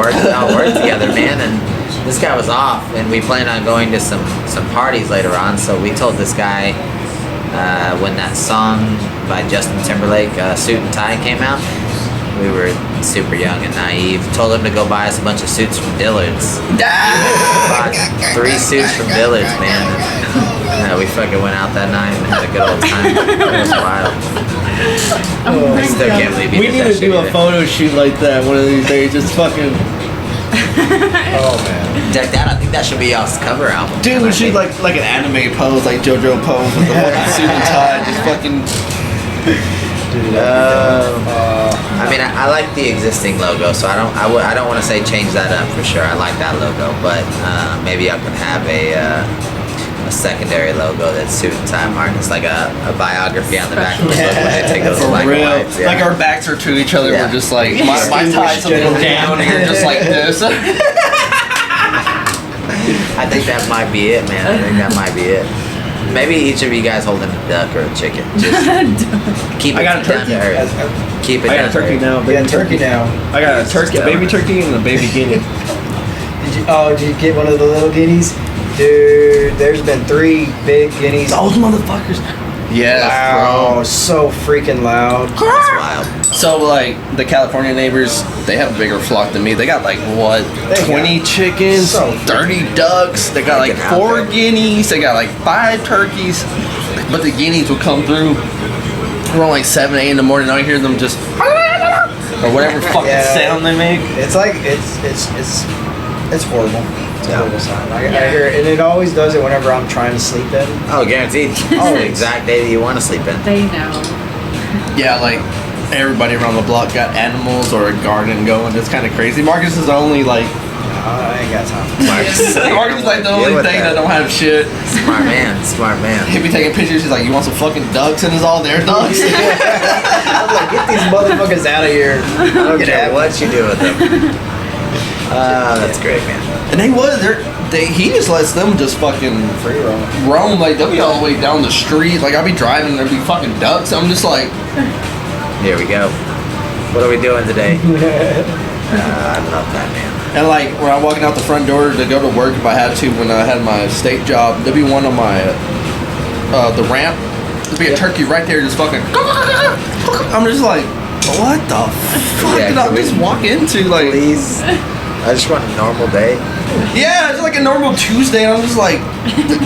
worked together, man, and this guy was off, and we planned on going to some parties later on, so we told this guy, when that song by Justin Timberlake, Suit and Tie, came out, we were super young and naive. Told him to go buy us a bunch of suits from Dillard's. Bought 3 suits from Dillard's, man. And, we fucking went out that night and had a good old time. It was wild. I still can't believe we need to do a photo shoot like that one of these days. Just fucking. Oh man. Deck that. I think that should be y'all's cover album. Dude, we should like an anime pose, like JoJo pose with the fucking suit and tie, just fucking. I mean, I like the existing logo, so I don't want to say change that up for sure. I like that logo, but maybe I can have a secondary logo that's suit and tie mark. It's like a biography on the back of the book when they take those black and whites. Yeah. Like our backs are to each other. We're just like my tie's a little down, and you're just like this. I think that might be it, man. I think that might be it. Maybe each of you guys holding a duck or a chicken. Just keep it down to earth. Keep it down to earth. I got a turkey now. Yeah, turkey now. I got a turkey, a baby turkey, and a baby guinea. Did you get one of the little guineas? Dude, there's been 3 big guineas. Those motherfuckers. Yeah, wow, bro. So freaking loud. That's wild. So, like, the California neighbors, they have a bigger flock than me. They got, like, what, 20 chickens, 30 ducks. They got, like, 4 guineas. They got, like, 5 turkeys. But the guineas will come through around, like, 7, 8 in the morning. I hear them just, or whatever fucking sound they make. It's like, it's horrible. It's a horrible sound. I hear it, and it always does it whenever I'm trying to sleep in. Oh, guaranteed. Oh, the exact day that you want to sleep in. They know. Yeah, like, everybody around the block got animals or a garden going. It's kind of crazy. Marcus is the only, like... I ain't got time. Marcus is like the only thing that don't have shit. Smart man. He'll be taking pictures. He's like, you want some fucking ducks? And it's all their ducks. I'm like, get these motherfuckers out of here. I don't care what you do with them. That's great, man. And he just lets them just fucking free roam. Like, they'll be all the way down the street. Like, I'll be driving and there'll be fucking ducks. I'm just like... Here we go. What are we doing today? I love that, man. And, like, when I'm walking out the front door to go to work, if I had to, when I had my state job, there'd be one on my... the ramp. There'd be a turkey right there just fucking... I'm just like, what the fuck did I just walk into? Like... Please... I just want a normal day. Yeah, it's like a normal Tuesday, and I'm just like,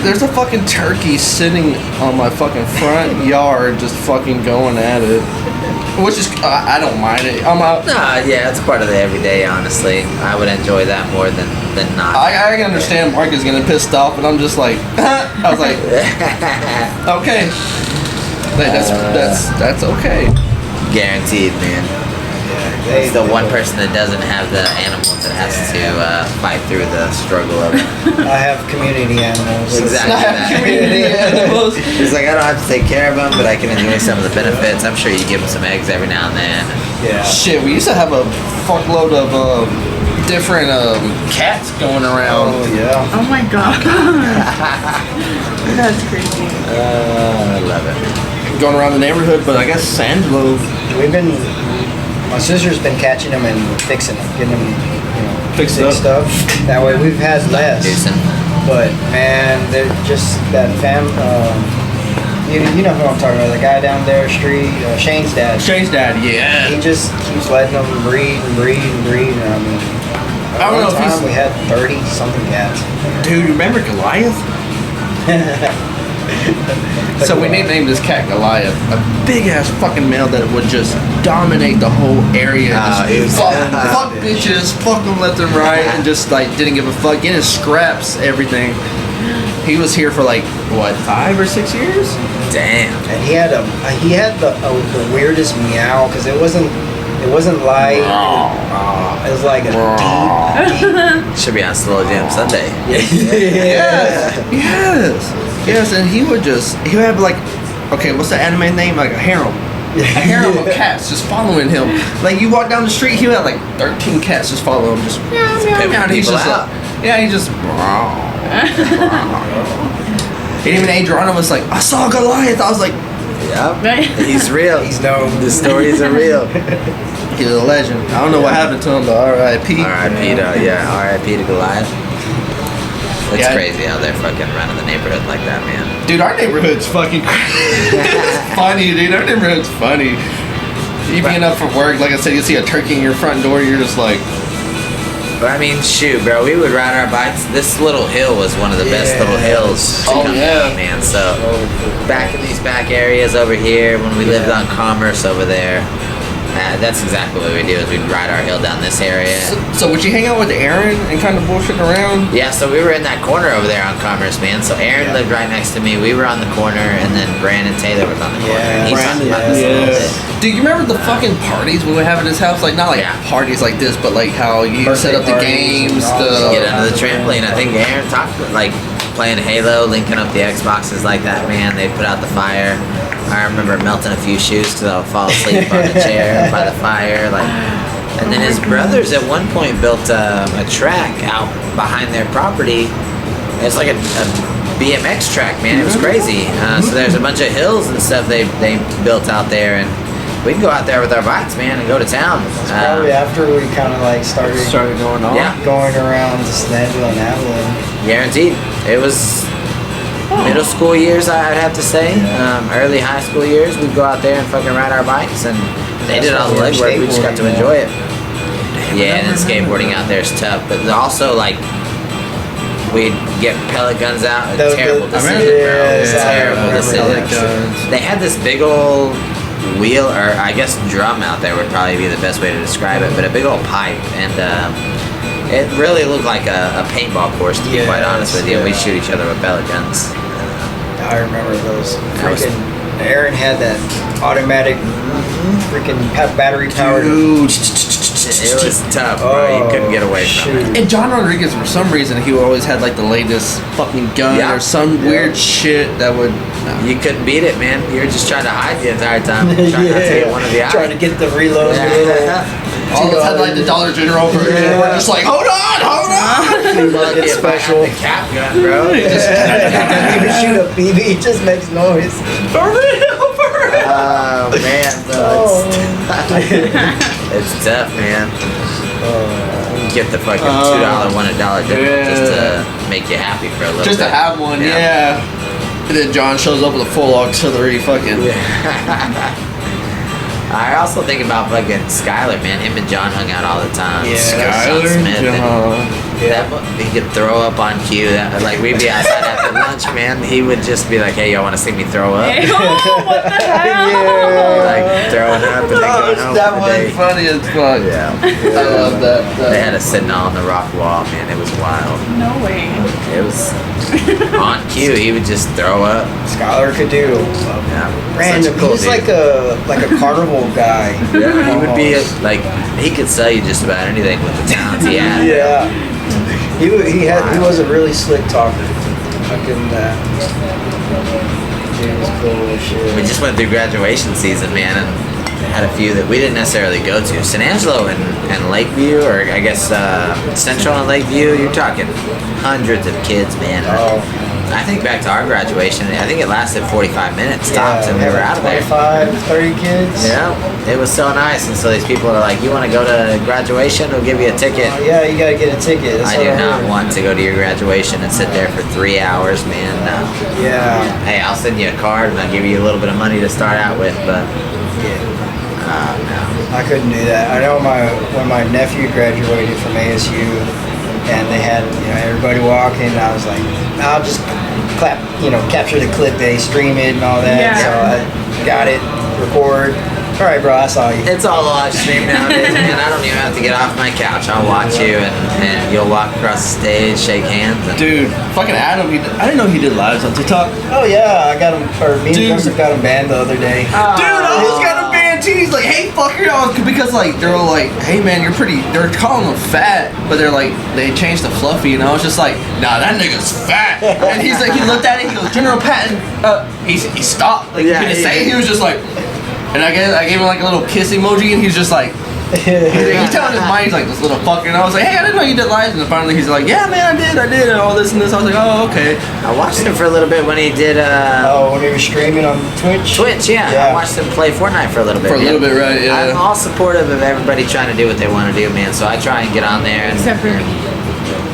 there's a fucking turkey sitting on my fucking front yard just fucking going at it. Which is, I don't mind it. Yeah, it's part of the everyday, honestly. I would enjoy that more than not. I can understand Mark is getting pissed off, but I'm just like, I was like, okay. Like, that's okay. Guaranteed, man. It's the one person that doesn't have the animals that has to fight through the struggle of it. I have community animals. Exactly. Community animals. He's like, I don't have to take care of them, but I can enjoy some of the benefits. I'm sure you give them some eggs every now and then. Yeah. Shit, we used to have a fuckload of different cats going around. Oh yeah. Oh my god. That's crazy. I love it. Going around the neighborhood, but I guess Sangelo. My sister's been catching them and fixing them, getting them, Fixed fixed up. That way we've had less. Decent. But man, they're just that you know who I'm talking about, the guy down there street, Shane's dad. Shane's dad, yeah. He just keeps letting them breed and breed and breed. And I mean, I don't know if we had 30 something cats. Dude, remember Goliath? So we named this cat Goliath, a big ass fucking male that would just dominate the whole area. Just fuck bitches, fuck them left and right, and just like didn't give a fuck. Getting scraps, everything. He was here for like what, 5 or 6 years? Damn. And he had the weirdest meow because it wasn't light. It was like a deep. Should be on Slow Jam Sunday. Yes, and he would have like, okay, what's the anime name? Like a harem. A harem of cats just following him. Like you walk down the street, he would have like 13 cats just following him, just meow, meow, meow. And he's just like, he just. And even Adriana was like, I saw Goliath. I was like, yep, he's real. He's known. The stories are real. He's a legend. I don't know what happened to him, but R.I.P. R.I.P. R.I.P. to Goliath. It's Yeah. crazy how they're fucking running the neighborhood like that, man. Dude, our neighborhood's fucking crazy. It's funny, dude. Our neighborhood's funny. You being up for work, like I said, you see a turkey in your front door, you're just like, But I mean, shoot, bro, we would ride our bikes. This little hill was one of the best little hills to come down, man. So back in these back areas over here, when we lived on Commerce over there, that's exactly what we do. Is we'd ride our hill down this area. So would you hang out with Aaron and kind of bullshit around? Yeah, so we were in that corner over there on Commerce, man. So Aaron lived right next to me. We were on the corner, and then Brandon Taylor was on the corner. And he's talking about this a little bit. Dude, you remember the fucking parties we would have at his house? Like, not like parties like this, but like how you set up the games, Get under the trampoline. I think Aaron talked about, like, playing Halo, linking up the Xboxes like that, man. They put out the fire. I remember melting a few shoes because I would fall asleep on the chair by the fire. Like, and then his brothers at one point built a track out behind their property. It's like a BMX track, man. It was crazy. So there's a bunch of hills and stuff they built out there, and we'd go out there with our bikes, man, and go to town. Probably after we kind of like started going on. Yeah. going around to Snedville and Abilene. Guaranteed. It was middle school years, I'd have to say. Early high school years, we'd go out there and fucking ride our bikes, and they did all the legwork. We just got to enjoy it. Yeah, and then skateboarding out there is tough, but also like we'd get pellet guns out. Terrible decision, bro. It was a terrible decision. They had this big old wheel, or I guess drum out there would probably be the best way to describe it, but a big old pipe, and it really looked like a paintball course, to be quite honest with you. We'd shoot each other with pellet guns. I remember those. Freaking Aaron had that automatic freaking battery powered. Dude. It was tough, bro. You couldn't get away from it. And John Rodriguez, for some reason, he always had like the latest fucking gun or some weird shit that would. You couldn't beat it, man. You were just trying to hide the entire time, trying not to get one of the eyes. Trying to get the reload. All of us had like the Dollar General version. We're just like, hold on. It's special. The cap gun, bro. Doesn't even shoot a BB, it just makes noise. For real. Oh man, bro. It's tough, man. You get the fucking $2 one at Dollar General just to make you happy for a little bit. Just to have one, yeah. And then John shows up with a full auxiliary fucking. I also think about fucking Skyler, man. Him and John hung out all the time. Yeah, Sean Skyler, Smith. John. He could throw up on cue. Like we'd be outside after lunch, man. He would just be like, "Hey, y'all want to see me throw up?" Hey, oh, what the hell? Like throwing up and then going home. That for the was day. funny as fuck. Yeah. I love that. They had us sitting on the rock wall, man. It was wild. No way. it was on cue. He would just throw up. Skylar could do random. Such a cool He's dude. like a carnival guy. Yeah, he would be like he could sell you just about anything with the talents he had. Yeah. He was a really slick talker. I couldn't. He was cool as shit. We just went through graduation season, man, and had a few that we didn't necessarily go to. San Angelo and Lakeview, or I guess Central and Lakeview, you're talking hundreds of kids, man. Oh. I think back to our graduation, I think it lasted 45 minutes tops, and we were out of there. 25, 30 kids. Yeah, it was so nice. And so these people are like, you want to go to graduation? We'll give you a ticket. Yeah, you gotta get a ticket. That's I what do not heard. want to go to your graduation and sit there for 3 hours, man. No. Yeah. Hey, I'll send you a card and I'll give you a little bit of money to start out with, but no. I couldn't do that. I know when my nephew graduated from ASU, and they had everybody walking, I was like, I'll just capture the clip, they stream it and all that. Yeah. So I got it, record. All right, bro, I saw you. It's all live stream nowadays, man. I don't even have to get off my couch. I'll watch you, and you'll walk across the stage, shake hands. And Dude, fucking Adam, I didn't know he did lives on TikTok. Oh yeah, I got him. Or me and Joseph got him banned the other day. Dude, I almost got a band too. He's like, hey, fucker. Because, like, they're all like, hey, man, you're pretty. They're calling him fat, but they're like, they changed to fluffy. And I was just like, nah, that nigga's fat. And he's like, he looked at it, he goes, General Patton. He stopped. Like, Yeah, he couldn't say it. yeah. He was just like, and I gave him like a little kiss emoji, and he's just like, he's telling his mind, he's like, this little fucker. And I was like, hey, I didn't know you did lives. And finally he's like, yeah, man, I did, and all this and this. I was like, oh, okay. I watched him for a little bit when he did when he was streaming on Twitch. Twitch, yeah. I watched him play Fortnite for a little bit. For a little bit, right, yeah. I'm all supportive of everybody trying to do what they want to do, man. So I try and get on there. And, Except for me.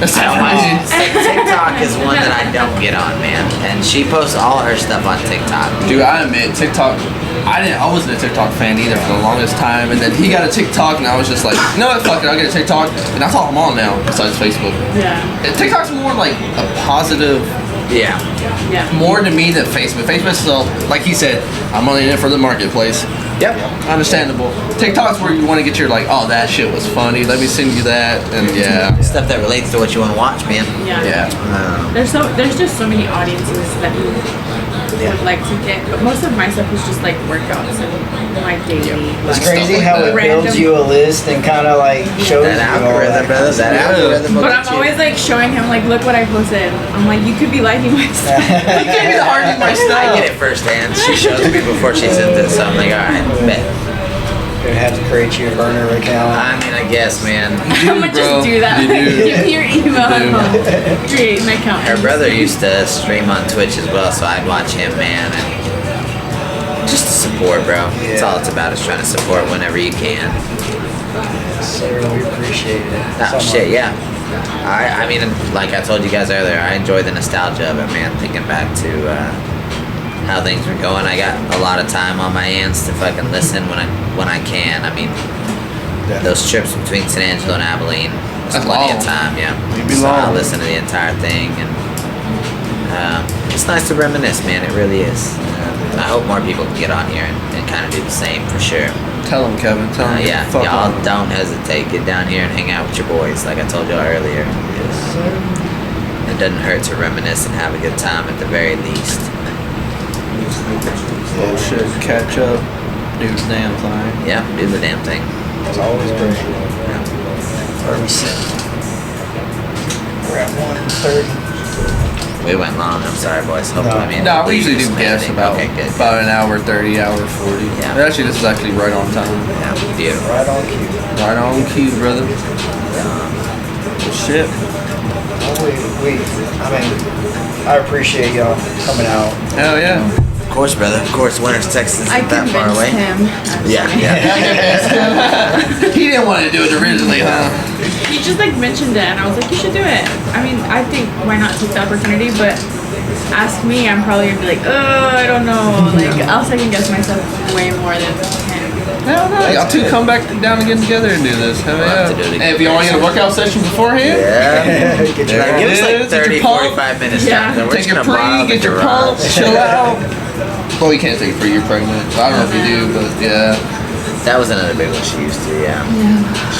I don't mind. TikTok is one that I don't get on, man. And she posts all her stuff on TikTok. Dude, I admit, TikTok, I wasn't a TikTok fan either for the longest time, and then he got a TikTok, and I was just like, you know what, fuck it, I'll get a TikTok, and that's all I'm on now, besides Facebook. Yeah. And TikTok's more like a positive, Yeah. Yeah. more to me than Facebook. Facebook's still, like he said, I'm only in it for the marketplace. Yep. Understandable. TikTok's where you want to get your, like, oh, that shit was funny, let me send you that, and yeah. Stuff that relates to what you want to watch, man. Yeah. Yeah. There's just so many audiences that you would like to get, but most of my stuff is just like workouts and my daily. It's Stuff crazy like how that. it builds you a list and kind of like shows That you all algorithm, brother. That algorithm will But get I'm you. always like showing him like, look what I posted. I'm like, you could be liking my stuff. You can't be arguing my I stuff. get it firsthand. She shows me before she sends it, so I'm like, all right, bet. Gonna have to create you a burner account. I mean, I guess, man. I'm gonna just do that. You do. Give me your email at home. Create an account. Her brother used to stream on Twitch as well, so I'd watch him, man, and just to support, bro. That's all it's about, is trying to support whenever you can. So we appreciate it. Oh, so shit, much. yeah. I mean, like I told you guys earlier, I enjoy the nostalgia of it, man. Thinking back to how things were going, I got a lot of time on my hands to fucking listen when I can. I mean, those trips between San Angelo and Abilene, That's plenty of long. time, yeah. You'd be So I long. listen to the entire thing, and it's nice to reminisce, man. It really is. I hope more people can get on here and kind of do the same, for sure. Tell him, Kevin. Tell him. Yeah, Fuck y'all him. don't hesitate. Get down here and hang out with your boys, like I told y'all earlier. It doesn't hurt to reminisce and have a good time at the very least. Bullshit. Catch up. Do the damn thing. Yeah, do the damn thing. It's always great. Where we sit. We're at 1:30. We went long. I'm sorry, boys. Hopefully, No. I mean, No, we usually do just guests anything. about Okay, good. about an hour 30, hour 40. Yeah. Actually, this is actually right on time. Yeah, beautiful. Right on cue. Right on cue, brother. Shit. I appreciate y'all coming out. Hell yeah. Of course, brother. Of course, Winter's Texas I isn't that far convinced away. him. Yeah, yeah. He didn't want to do it originally, huh? He just like mentioned it, and I was like, you should do it. I mean, I think why not take the opportunity, but ask me, I'm probably gonna be like, I don't know. Like, I'll second guess myself way more than him. Hell no. Y'all two come back down again together and do this. Hell We'll yeah. have to do it again. Hey, if y'all want to get a workout session beforehand, Yeah. Get your Yeah. Like, give us like Get your 30, pump. 45 minutes. Yeah. Jonathan. We're take just your gonna bottle pre, the get your garage. pump, chill out. Well, you can't take it pre, you're pregnant. I don't know if you do, but yeah. That was another big one she used to, yeah.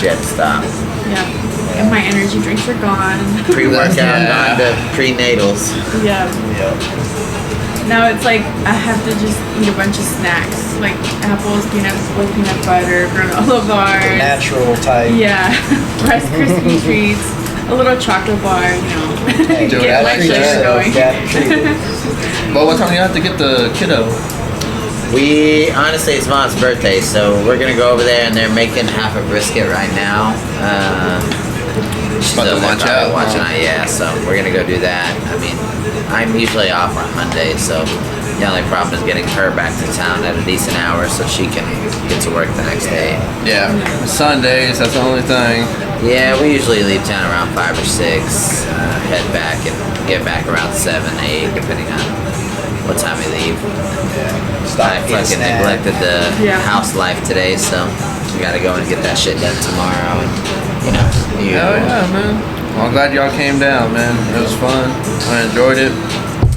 She had to stop. Yeah. and my energy drinks are gone. Pre-workout Yeah. on to prenatals. Yeah. Now it's like I have to just eat a bunch of snacks, like apples, peanuts with peanut butter, granola bars. Natural type. Yeah, Rice Krispie treats, a little chocolate bar, you know. Hey, Do Get that, like treat sugar yourself, going. But what time do you have to get the kiddo? We honestly, it's Mom's birthday, so we're gonna go over there, and they're making half a brisket right now. She's About to over there lunch probably out, watching huh? it, yeah. So we're gonna go do that. I mean, I'm usually off on Monday, so the only problem is getting her back to town at a decent hour so she can get to work the next day. Yeah, Sundays. That's the only thing. Yeah, we usually leave town around 5 or 6, head back and get back around 7, 8, depending on what time we leave. Stop I eating fucking snack. neglected the Yeah. house life today, so we gotta go and get that shit done tomorrow. And, you know, Oh yeah, man. Well, I'm glad y'all came down, man. It was fun. I enjoyed it.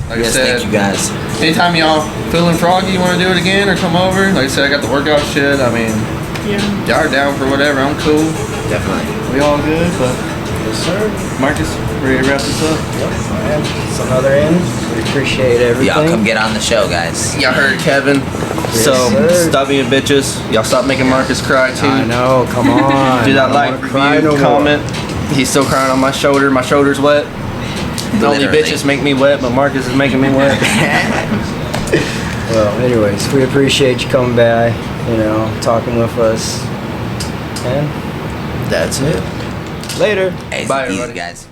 Like Yes, I said, thank you guys. anytime y'all feeling froggy, you want to do it again or come over? Like I said, I got the workout shit. I mean, Yeah. y'all are down for whatever. I'm cool. Definitely. We all good, but Yes, sir. Marcus, ready to wrap this up? Yep. Man, it's another end. We appreciate everything. Y'all come get on the show, guys. Y'all heard Kevin. Yes, So sir. stop being bitches. Y'all stop making Marcus cry too. I know. Come on. Do I that don't like, wanna cry review, no more. comment. He's still crying on my shoulder. My shoulder's wet. Only Literally. bitches make me wet, but Marcus is making me wet. Well, anyways, we appreciate you coming by. You know, talking with us. And That's it. later. Hey, Bye, easy, everybody. guys.